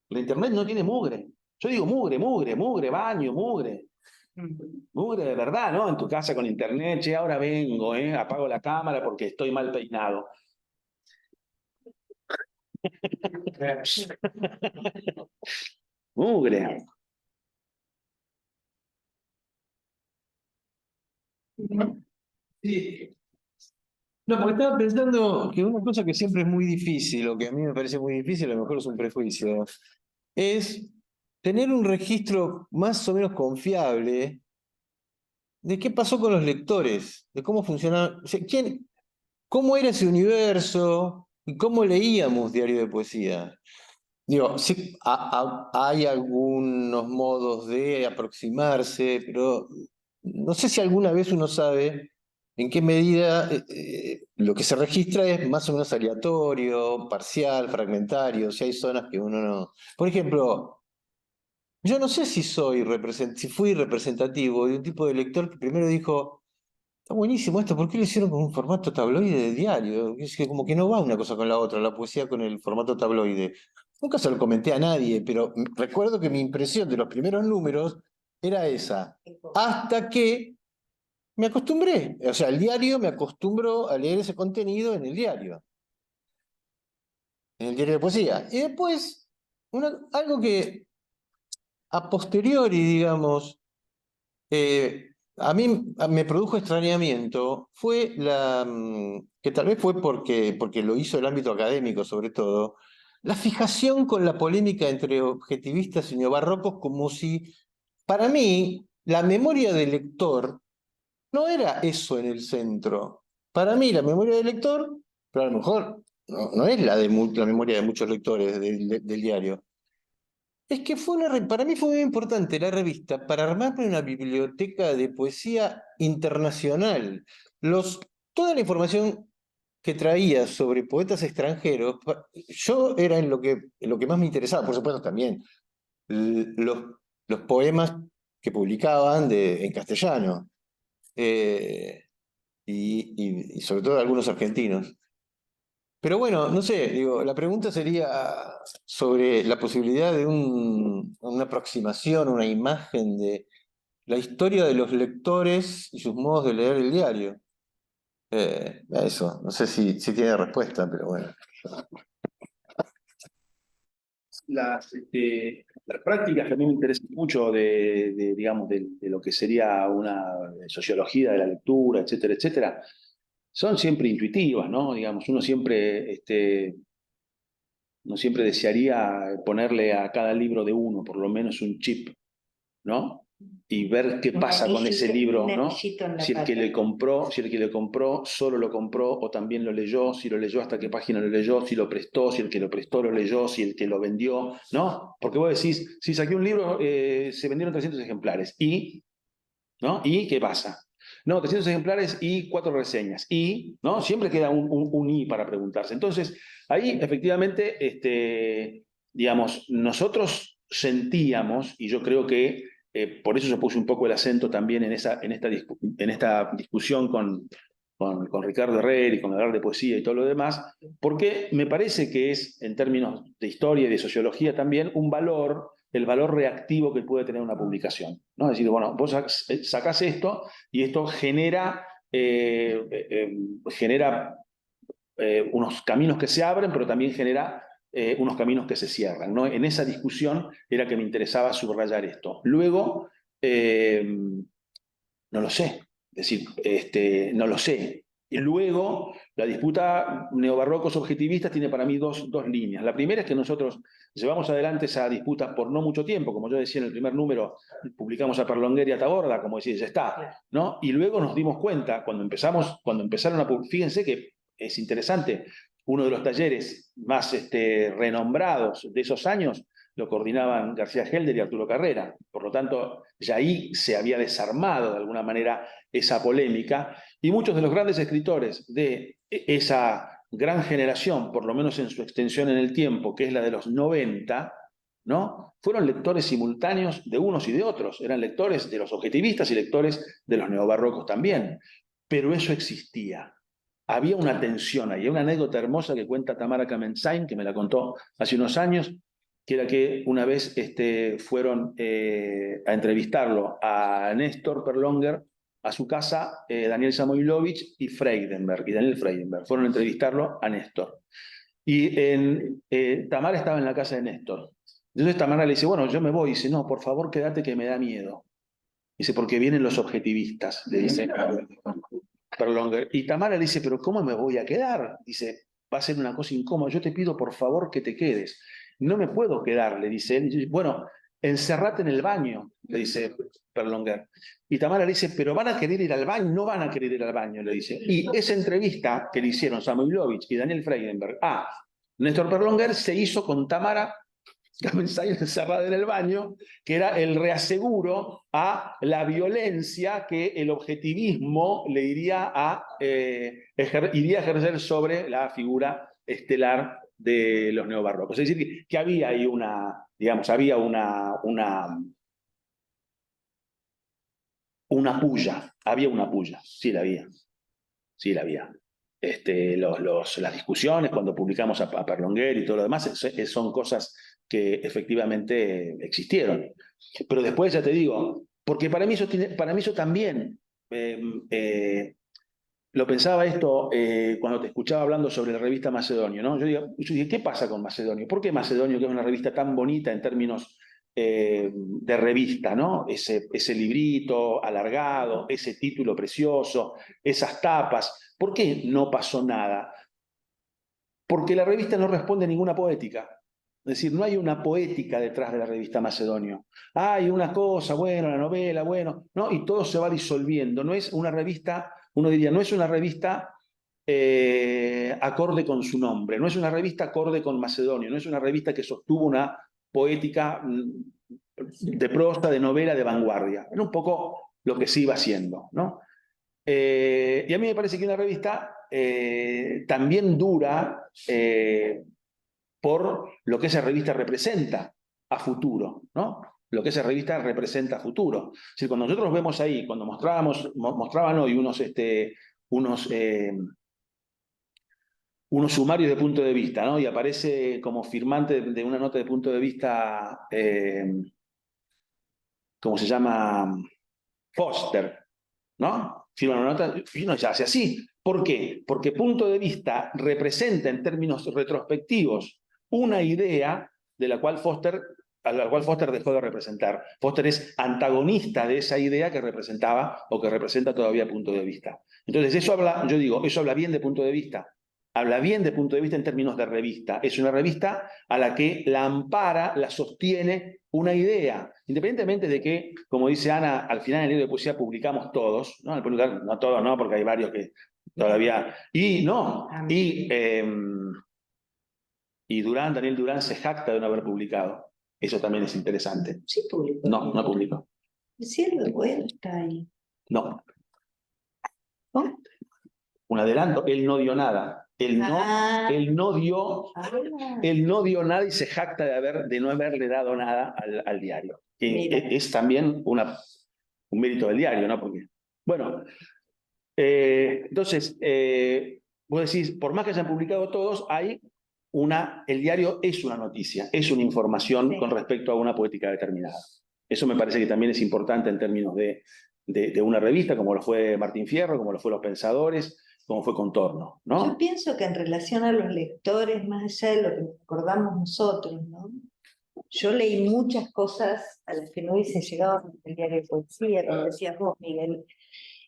Speaker 2: La internet no tiene mugre. Yo digo mugre, mugre, mugre, baño, mugre. Mugre de verdad, ¿no? En tu casa con internet, che, ahora vengo, apago la cámara porque estoy mal peinado. Mugre.
Speaker 6: Sí. No, porque estaba pensando que una cosa que siempre es muy difícil, o que a mí me parece muy difícil, a lo mejor es un prejuicio, es tener un registro más o menos confiable de qué pasó con los lectores, de cómo funcionaba, o sea, cómo era ese universo y cómo leíamos Diario de Poesía. Digo, sí, hay algunos modos de aproximarse, pero no sé si alguna vez uno sabe en qué medida lo que se registra es más o menos aleatorio, parcial, fragmentario, si hay zonas que uno no... Por ejemplo, yo no sé si si fui representativo de un tipo de lector que primero dijo, está buenísimo esto, ¿por qué lo hicieron con un formato tabloide de diario? Es que como que no va una cosa con la otra, la poesía con el formato tabloide. Nunca se lo comenté a nadie, pero recuerdo que mi impresión de los primeros números era esa. Hasta que me acostumbré. O sea, el diario me acostumbró a leer ese contenido en el diario de poesía. Y después, algo que a posteriori, digamos, a mí me produjo extrañamiento fue que tal vez fue porque lo hizo el ámbito académico sobre todo, la fijación con la polémica entre objetivistas y neobarrocos, como si, para mí, la memoria del lector no era eso en el centro. Para mí la memoria del lector, pero a lo mejor no es la memoria de muchos lectores del diario. Es que para mí fue muy importante la revista para armarme una biblioteca de poesía internacional. Toda la información que traía sobre poetas extranjeros, yo era en lo que más me interesaba, por supuesto también los poemas que publicaban en castellano, eh, y sobre todo algunos argentinos. Pero bueno, no sé, digo, la pregunta sería sobre la posibilidad de una aproximación, una imagen de la historia de los lectores y sus modos de leer el diario. Eso, no sé si tiene respuesta, pero bueno.
Speaker 2: Las prácticas que a mí me interesan mucho digamos, de lo que sería una sociología de la lectura, etcétera, etcétera, son siempre intuitivas, ¿no? Digamos, uno siempre desearía ponerle a cada libro de uno, por lo menos un chip, ¿no? Y ver qué pasa con ese libro, ¿no? Si el que le compró solo lo compró o también lo leyó, si lo leyó hasta qué página lo leyó, si lo prestó, si el que lo prestó lo leyó, si el que lo vendió, ¿no? Porque vos decís, si saqué un libro, se vendieron 300 ejemplares, ¿no? ¿Y qué pasa? No, 300 ejemplares y 4 reseñas. Y, ¿no? Siempre queda un y para preguntarse. Entonces, ahí efectivamente, digamos, nosotros sentíamos, y yo creo que por eso yo puse un poco el acento también en esta discusión con Ricardo Herrera y con hablar de poesía y todo lo demás, porque me parece que es, en términos de historia y de sociología también, el valor reactivo que puede tener una publicación, ¿no? Es decir, bueno, vos sacás esto y esto genera unos caminos que se abren, pero también genera unos caminos que se cierran, ¿no? En esa discusión era que me interesaba subrayar esto. Luego, no lo sé, es decir, no lo sé. Y luego, la disputa neobarrocos objetivistas tiene para mí dos líneas. La primera es que nosotros llevamos adelante esa disputa por no mucho tiempo, como yo decía en el primer número, publicamos a Perlonguer y a Taborda, como decía, ya está, ¿no? Y luego nos dimos cuenta, cuando empezaron a publicar, fíjense que es interesante, uno de los talleres más renombrados de esos años lo coordinaban García Helder y Arturo Carrera. Por lo tanto, ya ahí se había desarmado de alguna manera esa polémica y muchos de los grandes escritores de esa gran generación, por lo menos en su extensión en el tiempo, que es la de los 90, ¿no? Fueron lectores simultáneos de unos y de otros. Eran lectores de los objetivistas y lectores de los neobarrocos también. Pero eso existía. Había una tensión ahí. Hay una anécdota hermosa que cuenta Tamara Kamenzain, que me la contó hace unos años, que era que una vez fueron a entrevistarlo a Néstor Perlonguer, a su casa, Daniel Samoilovich y Daniel Freidenberg. Fueron a entrevistarlo a Néstor. Y Tamara estaba en la casa de Néstor. Entonces Tamara le dice, bueno, yo me voy. Y dice, no, por favor, quédate que me da miedo. Dice, porque vienen los objetivistas, le dice Perlonguer. Y Tamara le dice, pero ¿cómo me voy a quedar? Dice, va a ser una cosa incómoda, yo te pido por favor que te quedes. No me puedo quedar, le dice él. Bueno, encerrate en el baño, le dice Perlonguer. Y Tamara le dice, pero ¿van a querer ir al baño? No van a querer ir al baño, le dice. Y esa entrevista que le hicieron Samoilovich y Daniel Freidenberg a Néstor Perlonguer se hizo con Tamara Kamenzain encerrada en el baño, que era el reaseguro a la violencia que el objetivismo le iría a ejercer sobre la figura estelar de los neobarrocos. Es decir, que había ahí había una puya, sí la había. Sí, la había. Las discusiones, cuando publicamos a Perlonguer y todo lo demás, son cosas que efectivamente existieron. Pero después, ya te digo, porque para mí eso también, lo pensaba esto cuando te escuchaba hablando sobre la revista Macedonio, ¿no? Yo dije, ¿qué pasa con Macedonio? ¿Por qué Macedonio, que es una revista tan bonita en términos de revista, ¿no? Ese librito alargado, ese título precioso, esas tapas. ¿Por qué no pasó nada? Porque la revista no responde a ninguna poética. Es decir, no hay una poética detrás de la revista Macedonio. Hay una cosa, bueno, la novela, bueno, ¿no? Y todo se va disolviendo. No es una revista, uno diría, no es una revista acorde con su nombre, no es una revista acorde con Macedonio, no es una revista que sostuvo una poética de prosa, de novela, de vanguardia. Era un poco lo que se iba haciendo, ¿no? Y a mí me parece que una revista también dura por lo que esa revista representa a futuro, ¿no? Lo que esa revista representa a futuro. Es decir, cuando nosotros vemos ahí, cuando mostraban hoy unos sumarios de punto de vista, ¿no? Y aparece como firmante de una nota de punto de vista, ¿cómo se llama? Foster, ¿no? Firma una nota y uno ya hace así. ¿Por qué? Porque punto de vista representa en términos retrospectivos una idea de la cual a la cual Foster dejó de representar. Foster es antagonista de esa idea que representaba o que representa todavía punto de vista. Entonces, eso habla bien de punto de vista. Habla bien de punto de vista en términos de revista. Es una revista a la que la ampara, la sostiene una idea. Independientemente de que, como dice Ana, al final en el libro de poesía publicamos todos, ¿no? No todos, no, porque hay varios que todavía... Y Daniel Durán se jacta de no haber publicado. Eso también es interesante.
Speaker 4: Sí, publicó.
Speaker 2: No publicó.
Speaker 4: Sí, el bueno está ahí.
Speaker 2: No.
Speaker 4: ¿No?
Speaker 2: Un adelanto, él no dio nada. Él no dio nada y se jacta de no haberle dado nada al diario. Es también un mérito del diario, ¿no? Porque, bueno, entonces, vos decís, por más que hayan publicado todos, el diario es una noticia, es una información con respecto a una poética determinada. Eso me parece que también es importante en términos de una revista, como lo fue Martín Fierro, como lo fue Los Pensadores, como fue Contorno, ¿no?
Speaker 4: Yo pienso que en relación a los lectores, más allá de lo que nos acordamos nosotros, ¿no? Yo leí muchas cosas a las que no hubiese llegado en el diario de poesía, como decías vos, Miguel.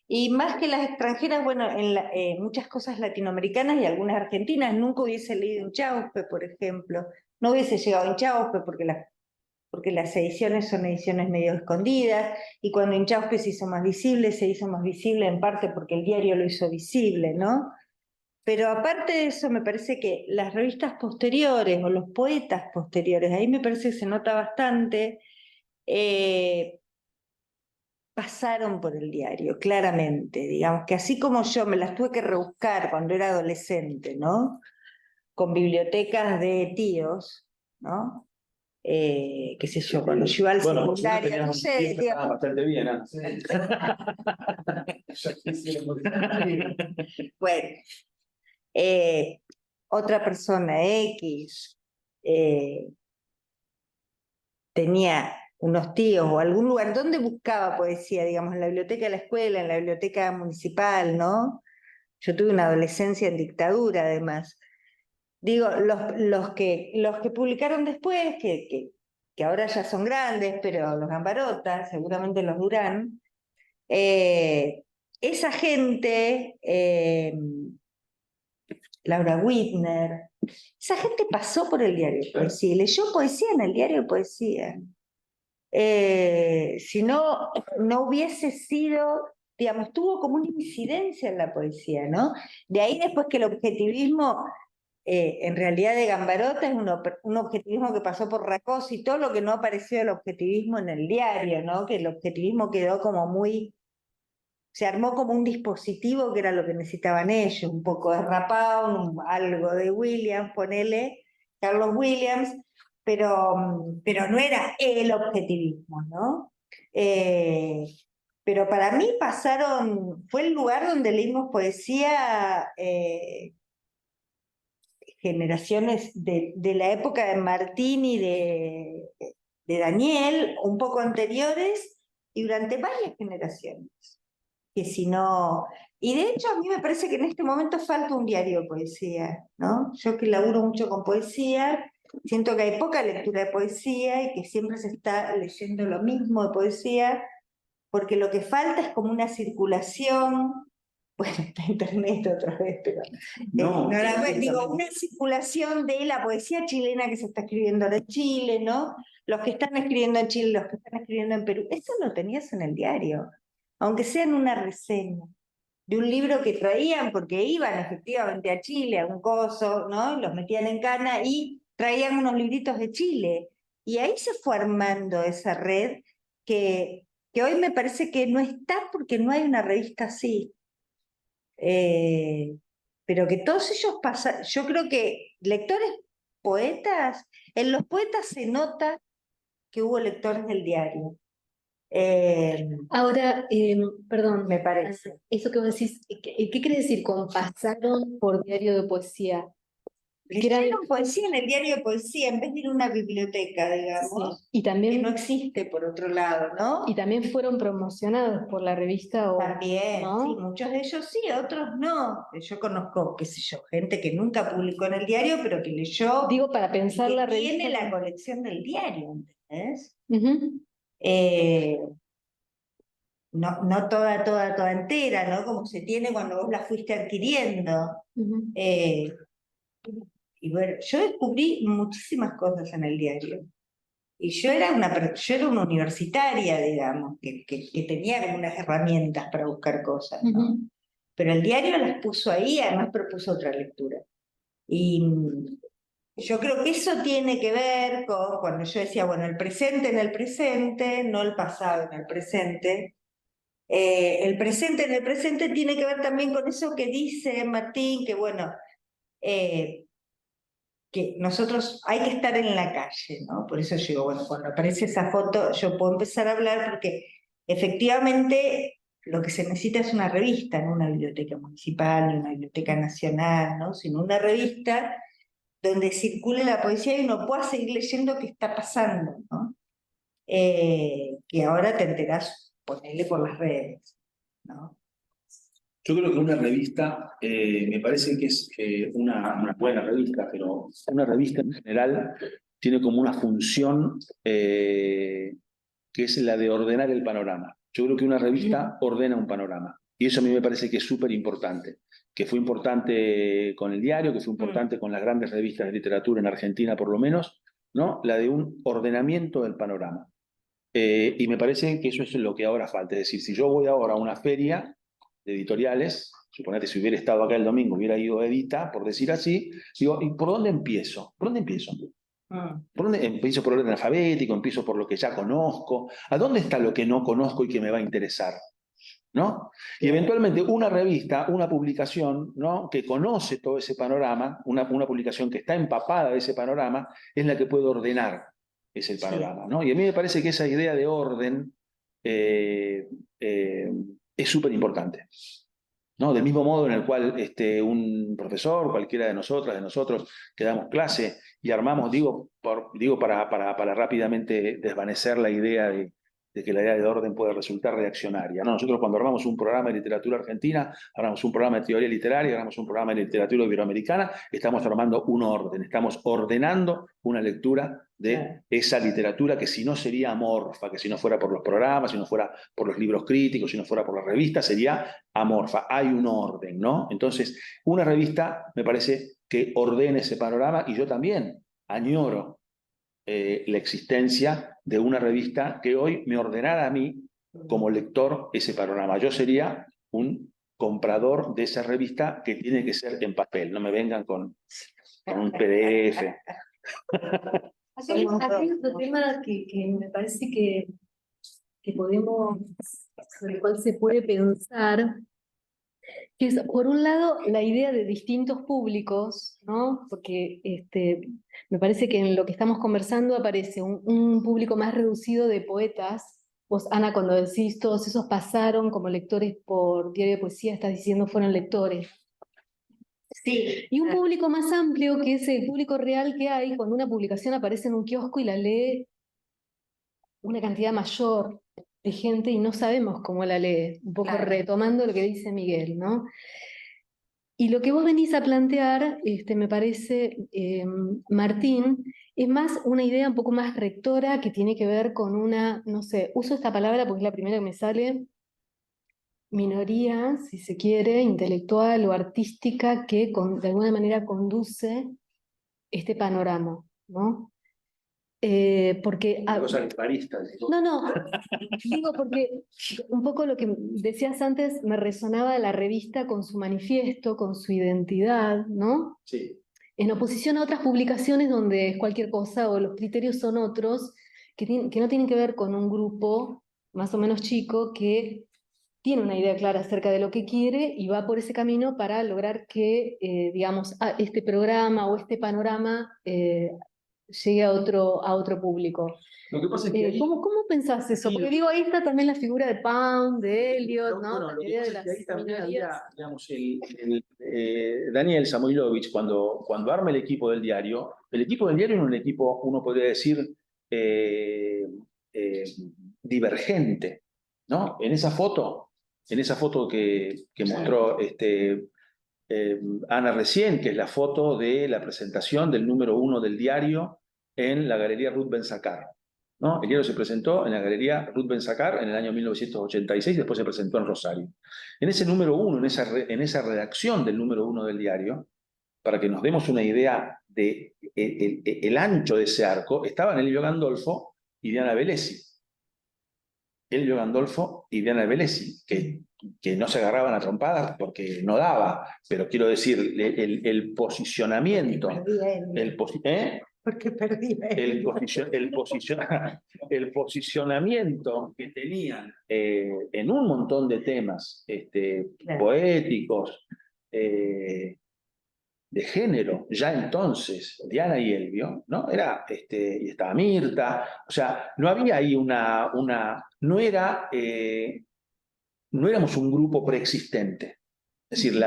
Speaker 4: Y más que las extranjeras, bueno, muchas cosas latinoamericanas y algunas argentinas, nunca hubiese leído Inchauspe, por ejemplo. No hubiese llegado a Inchauspe porque las ediciones son ediciones medio escondidas, y cuando Inchauspe se hizo más visible en parte porque el diario lo hizo visible, ¿no? Pero aparte de eso, me parece que las revistas posteriores o los poetas posteriores, ahí me parece que se nota bastante, pasaron por el diario, claramente. Digamos que así como yo me las tuve que rebuscar cuando era adolescente, ¿no? Con bibliotecas de tíos, ¿no? Qué sé yo, cuando yo iba al secundario, no sé, digamos.
Speaker 2: Bastante bien, ¿eh?
Speaker 4: Bueno, otra persona X tenía unos tíos o algún lugar donde buscaba poesía, digamos, en la biblioteca de la escuela, en la biblioteca municipal, ¿no? Yo tuve una adolescencia en dictadura, además. Digo, los que publicaron después, que ahora ya son grandes, pero los Gambarotas, seguramente los Durán, esa gente, Laura Whitner, esa gente pasó por el diario de poesía, leyó poesía en el diario de poesía. Si no, no hubiese sido, digamos, tuvo como una incidencia en la poesía, ¿no? De ahí después que el objetivismo, en realidad de Gambarota, es un objetivismo que pasó por Rákosi, y todo lo que no apareció del objetivismo en el diario, ¿no? Que el objetivismo quedó como se armó como un dispositivo que era lo que necesitaban ellos, un poco de Rapaun, algo de Williams, ponele, Carlos Williams, pero no era el objetivismo, ¿no? Pero para mí fue el lugar donde leímos poesía generaciones de la época de Martín y de Daniel, un poco anteriores, y durante varias generaciones. Que si no... Y de hecho a mí me parece que en este momento falta un diario de poesía, ¿no? Yo que laburo mucho con poesía, siento que hay poca lectura de poesía y que siempre se está leyendo lo mismo de poesía, porque lo que falta es como una circulación, bueno, está internet otra vez, pero digo, una circulación de la poesía chilena que se está escribiendo ahora en Chile, ¿no? Los que están escribiendo en Chile, los que están escribiendo en Perú, eso lo tenías en el diario, aunque sea en una reseña de un libro que traían, porque iban efectivamente a Chile, a un coso, ¿no? Los metían en cana y traían unos libritos de Chile. Y ahí se fue armando esa red que hoy me parece que no está porque no hay una revista así. Pero que todos ellos pasan, yo creo que lectores poetas, en los poetas se nota que hubo lectores del diario.
Speaker 1: Ahora, perdón,
Speaker 4: Me parece.
Speaker 1: eso que vos decís, ¿qué quiere decir con pasaron por diario de poesía? Que eran-
Speaker 4: Leyeron poesía en el diario de poesía en vez de ir a una biblioteca, digamos,
Speaker 1: y
Speaker 4: que
Speaker 1: también,
Speaker 4: no existe por otro lado, ¿no?
Speaker 1: y también fueron promocionados por la revista,
Speaker 4: También,
Speaker 1: ¿no?
Speaker 4: sí, muchos de ellos sí, otros no. Yo conozco, qué sé yo, gente que nunca publicó en el diario, pero que leyó
Speaker 1: Digo, para
Speaker 4: y
Speaker 1: pensar
Speaker 4: que
Speaker 1: la
Speaker 4: tiene
Speaker 1: revista.
Speaker 4: la colección del diario, ¿entendés?
Speaker 1: Ujú,
Speaker 4: No toda entera, ¿no? Como se tiene cuando vos la fuiste adquiriendo.
Speaker 1: ujú.
Speaker 4: Y bueno, yo descubrí muchísimas cosas en el diario. Y yo era una universitaria, digamos, que tenía como unas herramientas para buscar cosas, ¿no?
Speaker 1: Ujú.
Speaker 4: Pero el diario las puso ahí, además propuso otra lectura. Y yo creo que eso tiene que ver con cuando yo decía, bueno, el presente en el presente, no el pasado en el presente. El presente en el presente tiene que ver también con eso que dice Martín, que bueno, que nosotros hay que estar en la calle, ¿no? Por eso yo digo, bueno, cuando aparece esa foto yo puedo empezar a hablar porque efectivamente lo que se necesita es una revista, no una biblioteca municipal, ni una biblioteca nacional, ¿no? Sino una revista donde circule la poesía y uno pueda seguir leyendo qué está pasando, ¿no? Que ahora te enterás, ponele por las redes, ¿no?
Speaker 2: Yo creo que una revista, me parece que es una buena revista, pero una revista en general tiene como una función que es la de ordenar el panorama. Yo creo que una revista ordena un panorama. Y eso a mí me parece que es súper importante. Que fue importante con el diario, que fue importante con las grandes revistas de literatura en Argentina por lo menos, ¿no? La de un ordenamiento del panorama. Y me parece que eso es lo que ahora falta. Es decir, si yo voy ahora a una feria de editoriales, suponete si hubiera estado acá el domingo, hubiera ido a Edita, por decir así, digo, ¿y por dónde empiezo? ¿Por dónde empiezo? ¿Por dónde empiezo? ¿Por orden alfabético? ¿Empiezo por lo que ya conozco? ¿A dónde está lo que no conozco y que me va a interesar? ¿No? Y eventualmente una revista, una publicación, ¿no? Que conoce todo ese panorama, una publicación que está empapada de ese panorama, es la que puede ordenar ese panorama, ¿no? Y a mí me parece que esa idea de orden eh, eh, es súper importante, ¿no? Del mismo modo en el cual un profesor, cualquiera de nosotras, de nosotros, que damos clase y armamos, digo para rápidamente desvanecer la idea de que la idea de orden puede resultar reaccionaria, ¿no? Nosotros cuando armamos un programa de literatura argentina, armamos un programa de teoría literaria, armamos un programa de literatura iberoamericana, estamos armando un orden, estamos ordenando una lectura de esa literatura que si no sería amorfa, que si no fuera por los programas, si no fuera por los libros críticos, si no fuera por las revistas, sería amorfa. Hay un orden, ¿no? Entonces, una revista me parece que ordena ese panorama y yo también añoro la existencia de una revista que hoy me ordenara a mí como lector ese panorama. Yo sería un comprador de esa revista que tiene que ser en papel, no me vengan con un PDF.
Speaker 1: Hay otro tema que me parece que podemos, sobre el cual se puede pensar, que es, por un lado, la idea de distintos públicos, ¿no? Porque me parece que en lo que estamos conversando aparece un público más reducido de poetas. Vos, Ana, cuando decís todos esos pasaron como lectores por diario de poesía, estás diciendo fueron lectores.
Speaker 4: Sí.
Speaker 1: Y un público más amplio, que es el público real que hay cuando una publicación aparece en un kiosco y la lee una cantidad mayor de gente y no sabemos cómo la lee, un poco
Speaker 4: Claro.
Speaker 1: retomando lo que dice Miguel, ¿no? Y lo que vos venís a plantear, me parece, Martín, es más una idea un poco más rectora que tiene que ver con una, no sé, uso esta palabra porque es la primera que me sale, minoría, si se quiere, intelectual o artística que de alguna manera conduce este panorama, ¿no? Porque...
Speaker 2: Una cosa clarista.
Speaker 1: No, digo porque un poco lo que decías antes me resonaba de la revista con su manifiesto, con su identidad, ¿no?
Speaker 2: Sí.
Speaker 1: En oposición a otras publicaciones donde es cualquier cosa o los criterios son otros, que no tienen que ver con un grupo más o menos chico que tiene una idea clara acerca de lo que quiere y va por ese camino para lograr que, digamos, este programa o este panorama llegue a otro público.
Speaker 2: Lo que pasa es que ahí,
Speaker 1: ¿Cómo pensás eso?
Speaker 2: Sí,
Speaker 1: Porque digo, ahí está también la figura de Pound, de Eliot, ¿no?
Speaker 2: bueno,
Speaker 1: La
Speaker 2: lo que
Speaker 1: idea
Speaker 2: pasa
Speaker 1: de
Speaker 2: es que ahí
Speaker 1: las
Speaker 2: también
Speaker 1: minorías.
Speaker 2: había, digamos, Daniel Samoilovich, cuando arma el equipo del diario era un equipo, uno podría decir, eh, eh, divergente, ¿no? En esa foto que mostró Ana recién, que es la foto de la presentación del número 1 del diario en la Galería Ruth Ben-Sakar, ¿no? El diario se presentó en la Galería Ruth Ben-Sakar en el año 1986, después se presentó en Rosario. En ese número 1, en esa redacción del número 1 del diario, para que nos demos una idea de el ancho de ese arco, estaban Elio Gandolfo y Diana Velesi. Elio Gandolfo y Diana Velesi, que no se agarraban a trompadas porque no daba, pero quiero decir, el posicionamiento,
Speaker 5: Porque perdí.
Speaker 2: el posicionamiento que tenían en un montón de temas poéticos, de género, ya entonces, Diana y Elvio, ¿no? Y estaba Mirta, o sea, no había ahí no éramos un grupo preexistente. Es decir,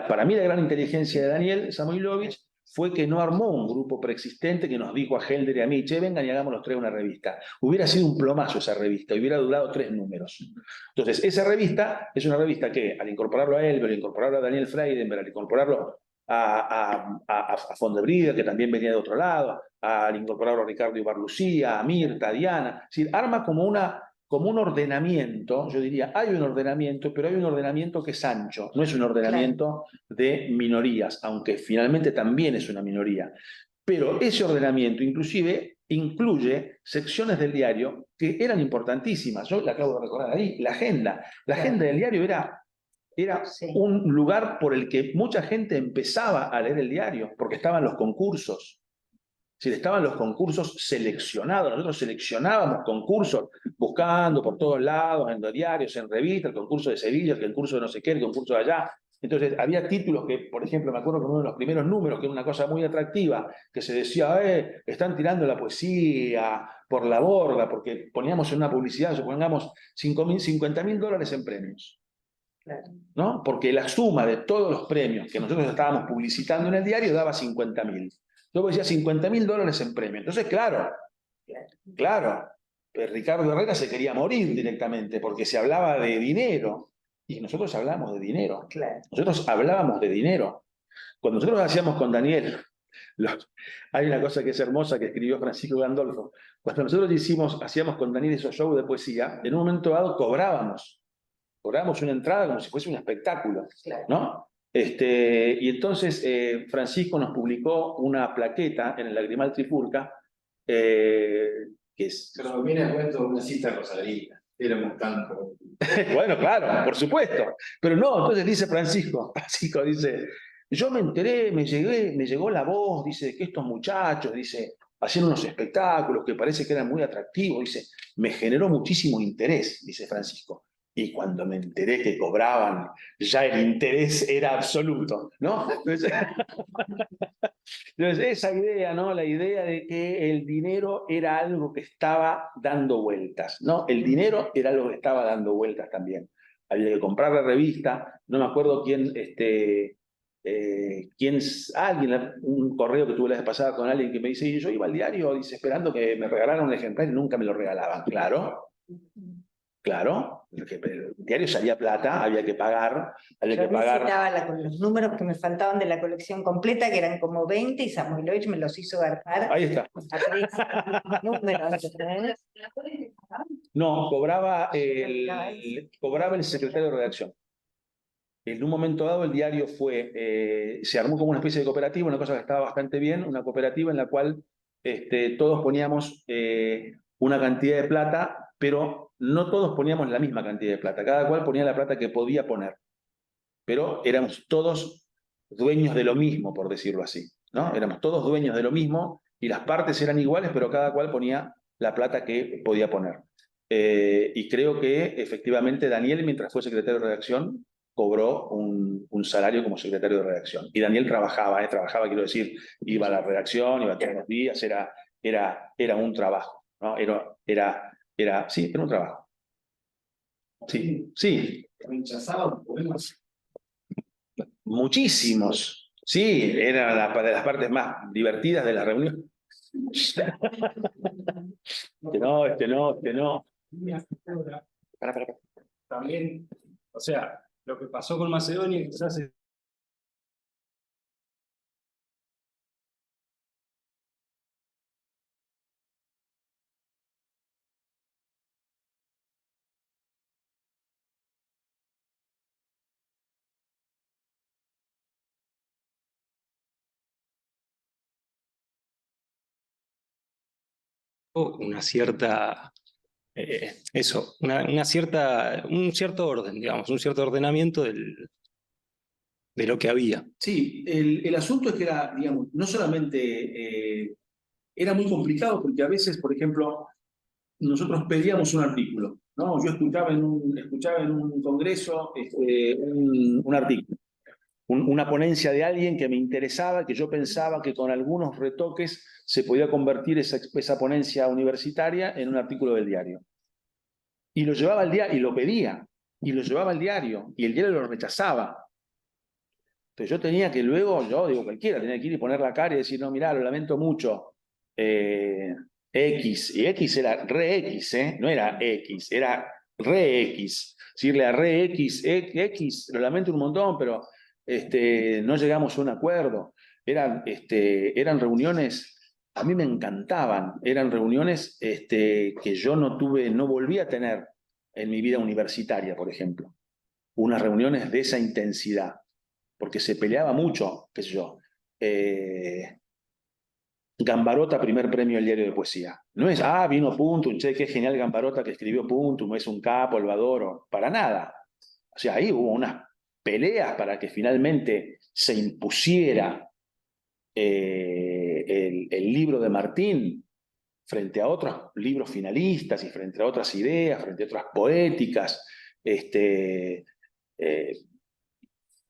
Speaker 2: para mí la gran inteligencia de Daniel Samoilovich fue que no armó un grupo preexistente que nos dijo a Helder y a mí, che, vengan y hagamos los tres una revista. Hubiera sido un plomazo esa revista, hubiera durado 3 números. Entonces, esa revista es una revista que, al incorporarlo a Elvio, al incorporarlo a Daniel Freidenberg, al incorporarlo a Fondebriga, que también venía de otro lado, al incorporarlo a Ricardo Ibarlucía, a Mirta, a Diana, es decir, arma como un ordenamiento, yo diría, hay un ordenamiento, pero hay un ordenamiento que es ancho, no es un ordenamiento de minorías, aunque finalmente también es una minoría. Pero ese ordenamiento inclusive incluye secciones del diario que eran importantísimas. Yo la acabo de recordar ahí, la agenda. La agenda del diario era un lugar por el que mucha gente empezaba a leer el diario, porque estaban los concursos. Si estaban los concursos seleccionados, nosotros seleccionábamos concursos buscando por todos lados, en los diarios, en revistas, el concurso de Sevilla, el concurso de no sé qué, el concurso de allá. Entonces había títulos que, por ejemplo, me acuerdo que uno de los primeros números, que era una cosa muy atractiva, que se decía, están tirando la poesía por la borda, porque poníamos en una publicidad, supongamos, $50.000 en premios. ¿No? Porque la suma de todos los premios que nosotros estábamos publicitando en el diario daba 50.000. Luego decía $50.000 en premio. Entonces, claro, Ricardo Herrera se quería morir directamente porque se hablaba de dinero. Y nosotros hablamos de dinero. Nosotros hablábamos de dinero. Cuando nosotros hacíamos con Daniel, hay una cosa que es hermosa que escribió Francisco Gandolfo. Cuando nosotros hacíamos con Daniel esos shows de poesía, en un momento dado cobrábamos una entrada como si fuese un espectáculo, ¿no? Y entonces Francisco nos publicó una plaqueta en el Lagrimal Trifulca, que es...
Speaker 6: Pero viene a cuento una cita rosalina. Éramos tanto.
Speaker 2: Bueno, claro, por supuesto. Pero no, entonces dice Francisco, dice, yo me enteré, me llegó la voz, dice, que estos muchachos, dice, hacían unos espectáculos que parece que eran muy atractivos, dice, me generó muchísimo interés, dice Francisco. Y cuando me enteré que cobraban, ya el interés era absoluto, ¿no? Entonces esa idea, ¿no? La idea de que el dinero era algo que estaba dando vueltas, ¿no? El dinero era algo que estaba dando vueltas también. Había que comprar la revista, no me acuerdo quién, alguien, un correo que tuve la vez pasada con alguien que me dice, yo iba al diario, dice, esperando que me regalaran un ejemplar y nunca me lo regalaban, claro. Claro, el diario salía plata, había que pagar,
Speaker 5: Yo necesitaba los números que me faltaban de la colección completa, que eran como 20, y Samuilovich me los hizo garpar
Speaker 2: Ahí está.
Speaker 5: a 3 números. ¿Entendés?
Speaker 2: No, cobraba el secretario de redacción. En un momento dado el diario se armó como una especie de cooperativa, una cosa que estaba bastante bien, una cooperativa en la cual todos poníamos una cantidad de plata, pero no todos poníamos la misma cantidad de plata, cada cual ponía la plata que podía poner, pero éramos todos dueños de lo mismo, por decirlo así, ¿no? Éramos todos dueños de lo mismo y las partes eran iguales, pero cada cual ponía la plata que podía poner. Y creo que efectivamente Daniel, mientras fue secretario de redacción, cobró un salario como secretario de redacción. Y Daniel trabajaba, quiero decir, iba a la redacción, iba todos los días, era un trabajo, ¿no? Sí, era un trabajo. Sí, sí.
Speaker 7: Rechazaban poemas.
Speaker 2: Muchísimos. Sí, era de las partes más divertidas de la reunión. No. Para.
Speaker 7: También, o sea, lo que pasó con Macedonia quizás es una cierta, un cierto orden, digamos, un cierto ordenamiento de lo que había.
Speaker 2: Sí, el asunto es que era, digamos, no solamente era muy complicado, porque a veces, por ejemplo, nosotros pedíamos un artículo, ¿no? Yo escuchaba en un congreso un artículo, una ponencia de alguien que me interesaba, que yo pensaba que con algunos retoques se podía convertir esa ponencia universitaria en un artículo del diario. Y lo llevaba al diario, y lo pedía, y lo llevaba al diario, y el diario lo rechazaba. Entonces yo tenía que luego, cualquiera, tenía que ir y poner la cara y decir, no, mirá, lo lamento mucho, X, y X era re X, no era X, era re X. Decirle a re X, X, lo lamento un montón, pero no llegamos a un acuerdo. Eran reuniones, a mí me encantaban, eran reuniones que yo no volví a tener en mi vida universitaria, por ejemplo. Unas reuniones de esa intensidad, porque se peleaba mucho, qué sé yo. Gambarota, primer premio del diario de poesía. No es, vino Puntum, che, qué genial Gambarota que escribió Puntum, es un capo, el Badoro, para nada. O sea, ahí hubo unas peleas para que finalmente se impusiera el libro de Martín frente a otros libros finalistas y frente a otras ideas, frente a otras poéticas.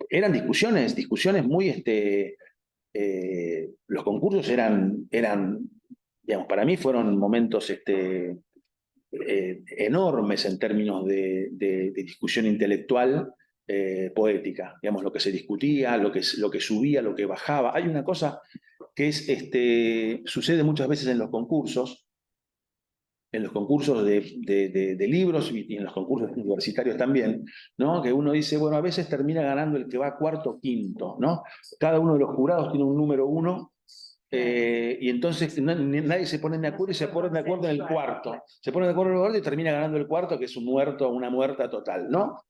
Speaker 2: Eran discusiones muy... los concursos eran, digamos, para mí fueron momentos enormes en términos de discusión intelectual poética, digamos, lo que se discutía, lo que subía, lo que bajaba. Hay una cosa que sucede muchas veces en los concursos de libros y en los concursos universitarios también, ¿no? Que uno dice, bueno, a veces termina ganando el que va cuarto o quinto, ¿no? Cada uno de los jurados tiene un número 1, y entonces nadie se pone de acuerdo y se pone de acuerdo en el cuarto. Se pone de acuerdo en el cuarto y termina ganando el cuarto, que es un muerto, una muerta total, ¿no?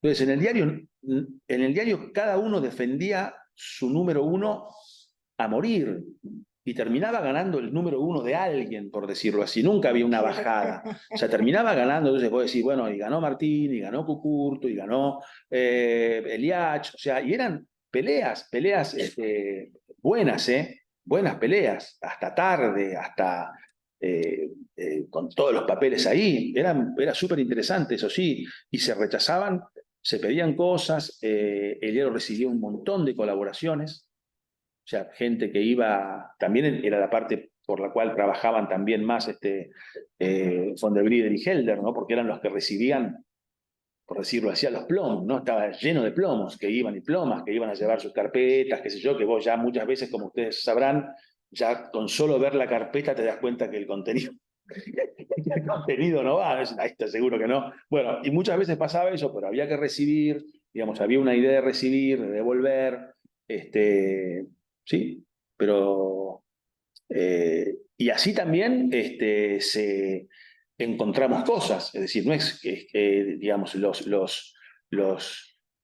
Speaker 2: Entonces, en el diario cada uno defendía su número 1 a morir. Y terminaba ganando el número 1 de alguien, por decirlo así. Nunca había una bajada. O sea, terminaba ganando. Entonces vos decís, bueno, y ganó Martín, y ganó Cucurto, y ganó Eliach. O sea, y eran peleas buenas, buenas peleas. Hasta tarde, hasta con todos los papeles ahí. Era súper interesante, eso sí. Y se rechazaban, se pedían cosas. El diario recibía un montón de colaboraciones. O sea, gente que iba, también era la parte por la cual trabajaban también más von der Brieder y Helder, ¿no? Porque eran los que recibían, por decirlo así, a los plomos, ¿no? Estaba lleno de plomos que iban y plomas, que iban a llevar sus carpetas, qué sé yo, que vos ya muchas veces, como ustedes sabrán, ya con solo ver la carpeta te das cuenta que el contenido el contenido no va, ahí está seguro que no. Bueno, y muchas veces pasaba eso, pero había que recibir, digamos, había una idea de recibir, de devolver, sí, pero... y así también encontramos cosas, es decir, no es que, digamos, los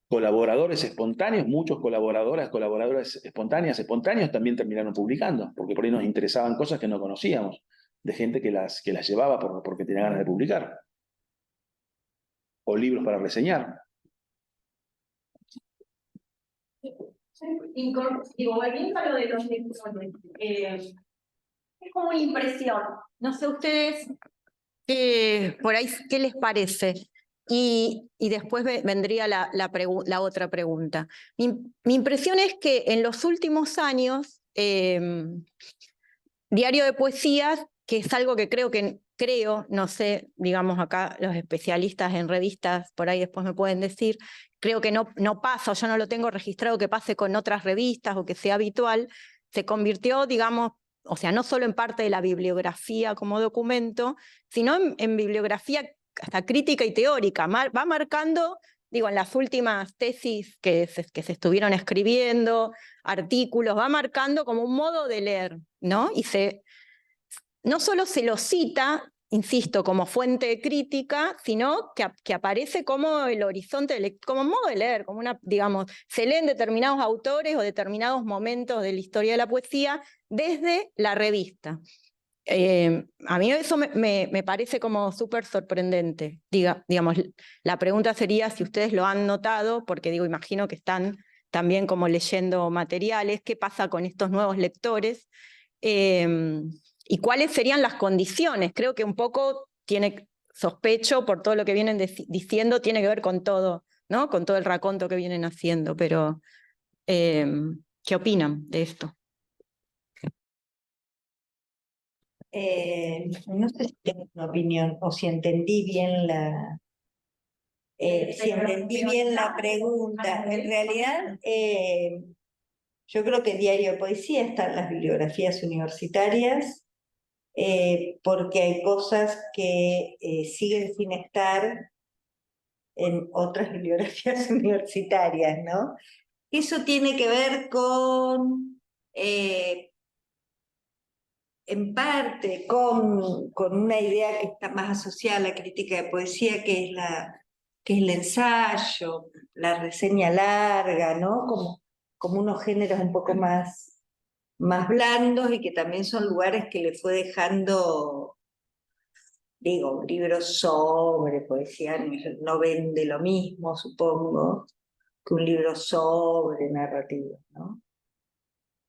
Speaker 2: colaboradores espontáneos, muchos colaboradores espontáneos también terminaron publicando, porque por ahí nos interesaban cosas que no conocíamos, de gente que las llevaba porque tenía ganas de publicar, o libros para reseñar.
Speaker 8: Digo, volviendo a lo de los lectores, es como una impresión. No sé ustedes por ahí qué les parece. Y después vendría la otra pregunta. Mi impresión es que en los últimos años, Diario de Poesías, que es algo que creo, no sé, digamos acá los especialistas en revistas, por ahí después me pueden decir, creo que no pasa, o yo no lo tengo registrado que pase con otras revistas o que sea habitual, se convirtió, digamos, o sea, no solo en parte de la bibliografía como documento, sino en bibliografía hasta crítica y teórica. Va marcando, digo, en las últimas tesis que se estuvieron escribiendo, artículos, va marcando como un modo de leer, ¿no? Y no solo se lo cita, insisto, como fuente crítica, sino que aparece como el horizonte, como modo de leer, como digamos, se leen determinados autores o determinados momentos de la historia de la poesía desde la revista. A mí eso me parece como súper sorprendente. Digamos, la pregunta sería si ustedes lo han notado, porque imagino que están también como leyendo materiales, qué pasa con estos nuevos lectores, y cuáles serían las condiciones. Creo que un poco sospecho por todo lo que vienen diciendo, tiene que ver con todo, ¿no? Con todo el raconto que vienen haciendo, pero ¿qué opinan de esto?
Speaker 4: No sé si tengo una opinión o si entendí bien la pregunta. En realidad, yo creo que Diario de Poesía está en las bibliografías universitarias, porque hay cosas que siguen sin estar en otras bibliografías universitarias, ¿no? Eso tiene que ver con... en parte con una idea que está más asociada a la crítica de poesía, que es el ensayo, la reseña larga, ¿no? Como unos géneros un poco más blandos y que también son lugares que le fue dejando, digo, libros sobre poesía, no vende lo mismo, supongo, que un libro sobre narrativa, ¿no?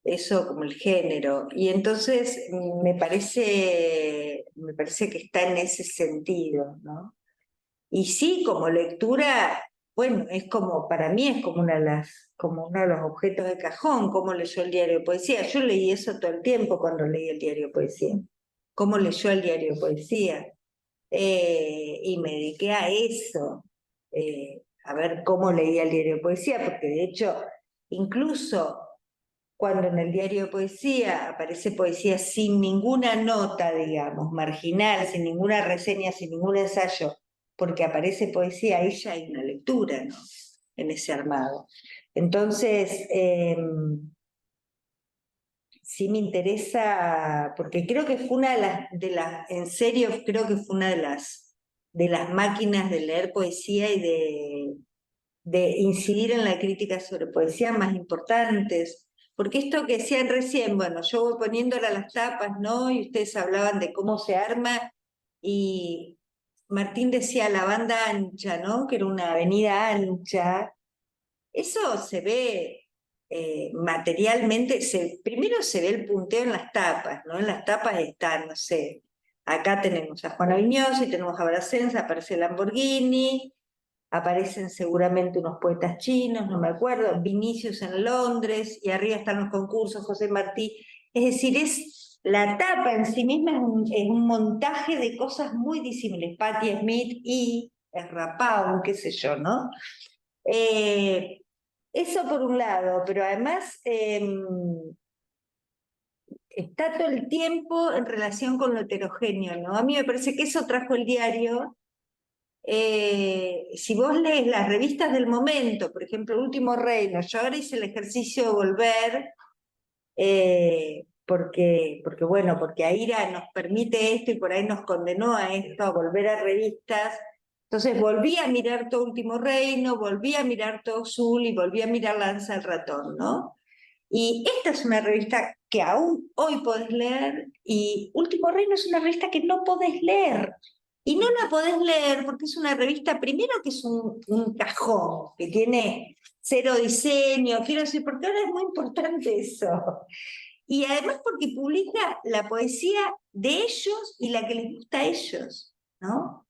Speaker 4: Eso como el género. Y entonces me parece que está en ese sentido, ¿no? Y sí, como lectura, bueno, es como, para mí es como como uno de los objetos de cajón, cómo leyó el Diario de Poesía. Yo leí eso todo el tiempo cuando leí el Diario de Poesía. Cómo leyó el Diario de Poesía. Y me dediqué a eso, a ver cómo leía el Diario de Poesía, porque de hecho, incluso cuando en el Diario de Poesía aparece poesía sin ninguna nota, digamos, marginal, sin ninguna reseña, sin ningún ensayo, porque aparece poesía, ahí ya hay una lectura, ¿no? En ese armado. Entonces, sí me interesa, porque creo que fue una en serio, creo que fue una de las máquinas de leer poesía y de incidir en la crítica sobre poesía más importantes. Porque esto que decían recién, bueno, yo voy poniéndola a las tapas, ¿no? Y ustedes hablaban de cómo se arma, y Martín decía la banda ancha, ¿no? Que era una avenida ancha. Eso se ve materialmente, primero se ve el punteo en las tapas, ¿no? En las tapas están, no sé, acá tenemos a Juana Viñosa y tenemos a Brassens, aparece Lamborghini, aparecen seguramente unos poetas chinos, no me acuerdo, Vinicius en Londres, y arriba están los concursos, José Martí. Es decir, la tapa en sí misma es un montaje de cosas muy disímiles, Patti Smith y Rapau, qué sé yo, ¿no? Eso por un lado, pero además está todo el tiempo en relación con lo heterogéneo, ¿no? A mí me parece que eso trajo el diario. Si vos lees las revistas del momento, por ejemplo, Último Reino, yo ahora hice el ejercicio de volver, porque AIRA nos permite esto y por ahí nos condenó a esto, a volver a revistas. Entonces volví a mirar todo Último Reino, volví a mirar todo Zul y volví a mirar Lanza el Ratón, ¿no? Y esta es una revista que aún hoy podés leer, y Último Reino es una revista que no podés leer. Y no la podés leer porque es una revista, primero que es un cajón, que tiene cero diseño, quiero decir, porque ahora es muy importante eso. Y además porque publica la poesía de ellos y la que les gusta a ellos, ¿no?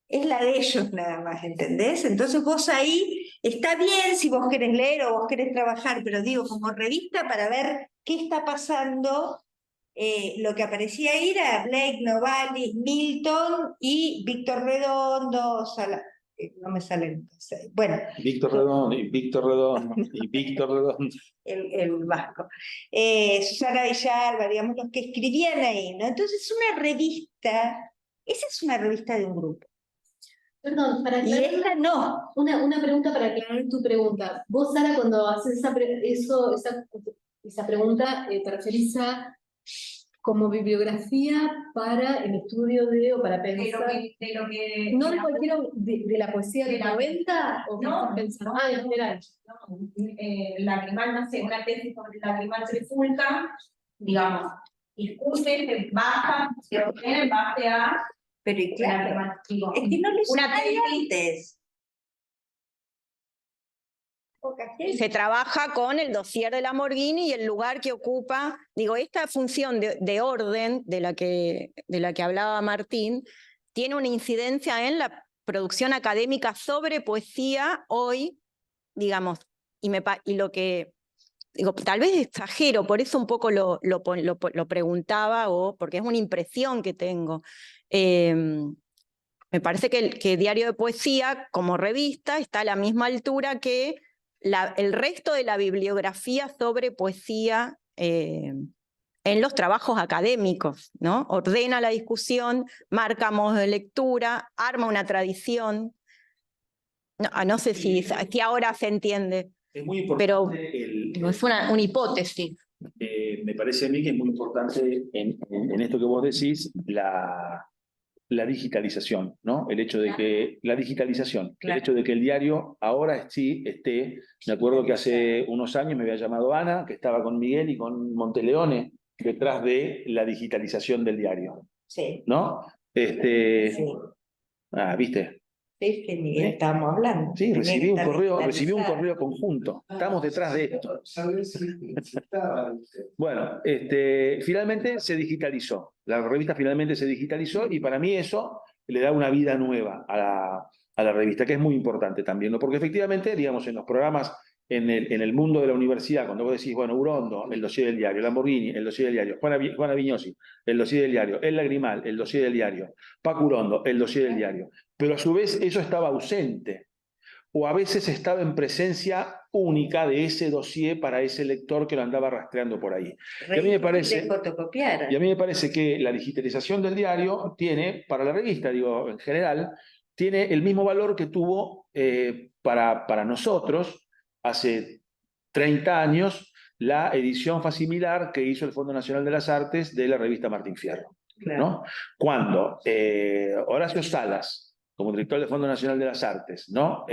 Speaker 4: Es la de ellos nada más, ¿entendés? Entonces vos ahí, está bien si vos querés leer o vos querés trabajar, pero digo, como revista para ver qué está pasando, lo que aparecía ahí era Blake, Novalis, Milton y Víctor Redondo, no me salen, bueno.
Speaker 2: Víctor Redondo, y Víctor Redondo, y Víctor Redondo.
Speaker 4: El vasco. Susana Villalba, digamos, los que escribían ahí, ¿no? Entonces es una revista, esa es una revista de un grupo.
Speaker 1: Perdón, para
Speaker 4: Y
Speaker 1: aclarar,
Speaker 4: esta no.
Speaker 1: una pregunta para aclarar tu pregunta. Vos, Sara, cuando haces esa pregunta, ¿te referís a como bibliografía para el estudio o para pensar? No de cualquier, de la poesía de la 90, o
Speaker 3: No,
Speaker 1: pensar,
Speaker 3: no,
Speaker 1: en general.
Speaker 3: Lagrimal, no sé, una tesis sobre Lagrimal Trifulca, digamos, discute, se baja, se obtiene en base a
Speaker 4: Pero y claro,
Speaker 3: Lagrimal, digo,
Speaker 4: es que no lo hizo
Speaker 3: una
Speaker 4: nadie
Speaker 3: tesis.
Speaker 4: antes.
Speaker 8: Se trabaja con el dossier de Lamborghini y el lugar que ocupa, digo, esta función de orden de la que hablaba Martín, tiene una incidencia en la producción académica sobre poesía hoy, digamos, y lo que, digo, tal vez exagero, por eso un poco lo preguntaba, porque es una impresión que tengo. Me parece que Diario de Poesía, como revista, está a la misma altura que el resto de la bibliografía sobre poesía en los trabajos académicos, ¿no? Ordena la discusión, marca modos de lectura, arma una tradición. No sé si ahora se entiende.
Speaker 2: Es muy
Speaker 8: Pero
Speaker 2: importante
Speaker 8: es una hipótesis.
Speaker 2: me parece a mí que es muy importante en esto que vos decís, la digitalización, ¿no? El hecho de que la digitalización,
Speaker 4: Claro.
Speaker 2: el hecho de que el diario ahora sí esté, me acuerdo que hace unos años me había llamado Ana, que estaba con Miguel y con Monteleone detrás de la digitalización del diario,
Speaker 4: Sí.
Speaker 2: ¿no?
Speaker 4: Sí.
Speaker 2: ¿Viste?
Speaker 4: Sí, que ni estábamos hablando.
Speaker 2: Sí, recibí un correo
Speaker 4: digitalizado.
Speaker 2: conjunto. Estamos detrás de esto. Bueno, finalmente se digitalizó. La revista finalmente se digitalizó y para mí eso le da una vida nueva a la revista, que es muy importante también, ¿no? Porque efectivamente, digamos, en los programas, en el mundo de la universidad, cuando vos decís, bueno, Urondo, el dossier del diario, Lamborghini, el dossier del diario, Juana Vignosi, el dossier del diario, El Lagrimal, el dossier del diario, Paco Urondo, el dossier del diario. Pero a su vez eso estaba ausente, o a veces estaba en presencia única de ese dossier para ese lector que lo andaba rastreando por ahí. Y a mí me parece, que la digitalización del diario tiene, para la revista, digo, en general, tiene el mismo valor que tuvo para nosotros hace 30 años la edición facimilar que hizo el Fondo Nacional de las Artes de la revista Martín Fierro,
Speaker 4: Claro.
Speaker 2: ¿no? Cuando Horacio Salas, como director del Fondo Nacional de las Artes, ¿no?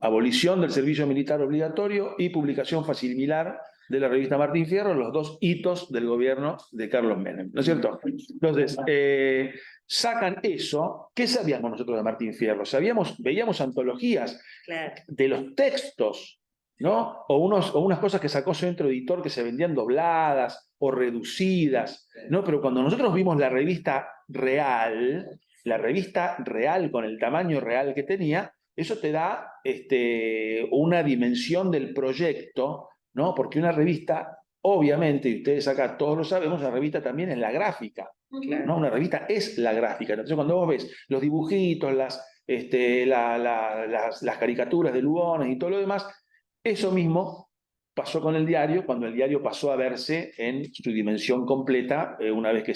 Speaker 2: Abolición del servicio militar obligatorio y publicación facimilar de la revista Martín Fierro, los dos hitos del gobierno de Carlos Menem, ¿no es cierto? Entonces, sacan eso. ¿Qué sabíamos nosotros de Martín Fierro? Veíamos antologías de los textos, ¿no? O unas cosas que sacó Centro Editor que se vendían dobladas o reducidas, ¿no? Pero cuando nosotros vimos la revista real con el tamaño real que tenía, eso te da una dimensión del proyecto, ¿no? Porque una revista, obviamente, y ustedes acá todos lo sabemos, una revista también es la gráfica, ¿no? Una revista es la gráfica. Entonces, cuando vos ves los dibujitos, las caricaturas de Lugones y todo lo demás, eso mismo pasó con el diario cuando el diario pasó a verse en su dimensión completa una vez que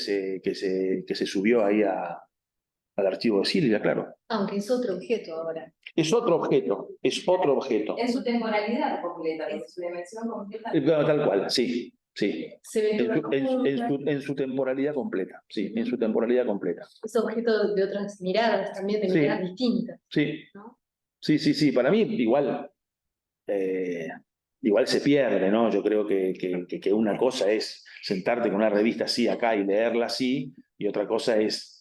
Speaker 2: se subió ahí al archivo de Silvia, claro.
Speaker 1: Aunque es otro objeto ahora.
Speaker 2: Es otro objeto, es otro objeto.
Speaker 3: En su temporalidad completa, en su dimensión completa.
Speaker 2: Claro, tal cual, sí, sí.
Speaker 1: Se ve
Speaker 2: En
Speaker 1: todo
Speaker 2: en su temporalidad completa, sí, en su temporalidad completa.
Speaker 1: es objeto de otras miradas también, de
Speaker 2: Sí.
Speaker 1: miradas distintas.
Speaker 2: Sí,
Speaker 1: ¿No?
Speaker 2: sí, sí, sí. Para mí igual, igual se pierde, ¿no? Yo creo que una cosa es sentarte con una revista así acá y leerla así, y otra cosa es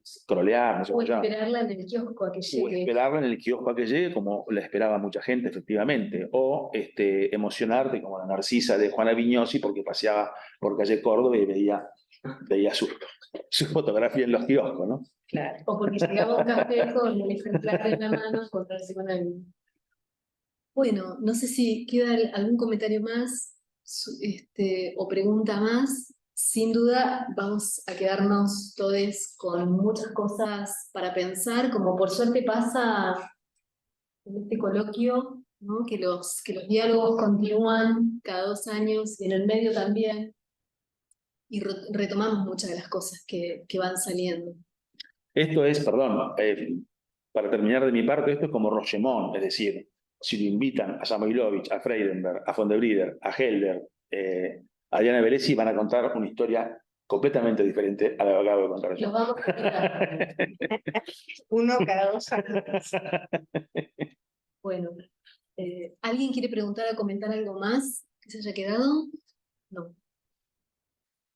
Speaker 2: scrollear, no sé
Speaker 1: O
Speaker 2: cómo se llama.
Speaker 1: esperarla en el kiosco a que
Speaker 2: O
Speaker 1: llegue.
Speaker 2: esperarla en el kiosco a que llegue, como la esperaba mucha gente, efectivamente. O emocionarte como la Narcisa de Juana Vignosi, porque paseaba por calle Córdoba y veía su fotografía en los kioscos, ¿no?
Speaker 5: Claro.
Speaker 1: O porque llegaba un café con el ejemplar en la mano a encontrarse con alguien. Bueno, no sé si queda algún comentario más o pregunta más. Sin duda vamos a quedarnos todos con muchas cosas para pensar, como por suerte pasa en este coloquio, ¿no? Que los diálogos continúan cada 2 años y en el medio también, y retomamos muchas de las cosas que van saliendo.
Speaker 2: Esto es, perdón, para terminar de mi parte, esto es como Rashomon, es decir, si lo invitan a Samoilovich, a Freidenberg, a von der Brieder, a Helder, a Diana Velesi, van a contar una historia completamente diferente a la que acabo de contar yo.
Speaker 1: Los vamos a explicar.
Speaker 4: Uno cada 2 años.
Speaker 1: Bueno, ¿alguien quiere preguntar o comentar algo más que se haya quedado? No.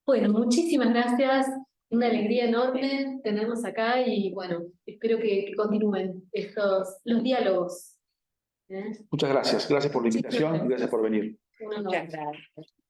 Speaker 1: Bueno, muchísimas gracias. Una alegría enorme tenerlos acá y bueno, espero que continúen los diálogos.
Speaker 2: Muchas gracias. Gracias por la invitación y gracias por venir.
Speaker 1: Un honor.
Speaker 4: Muchas gracias.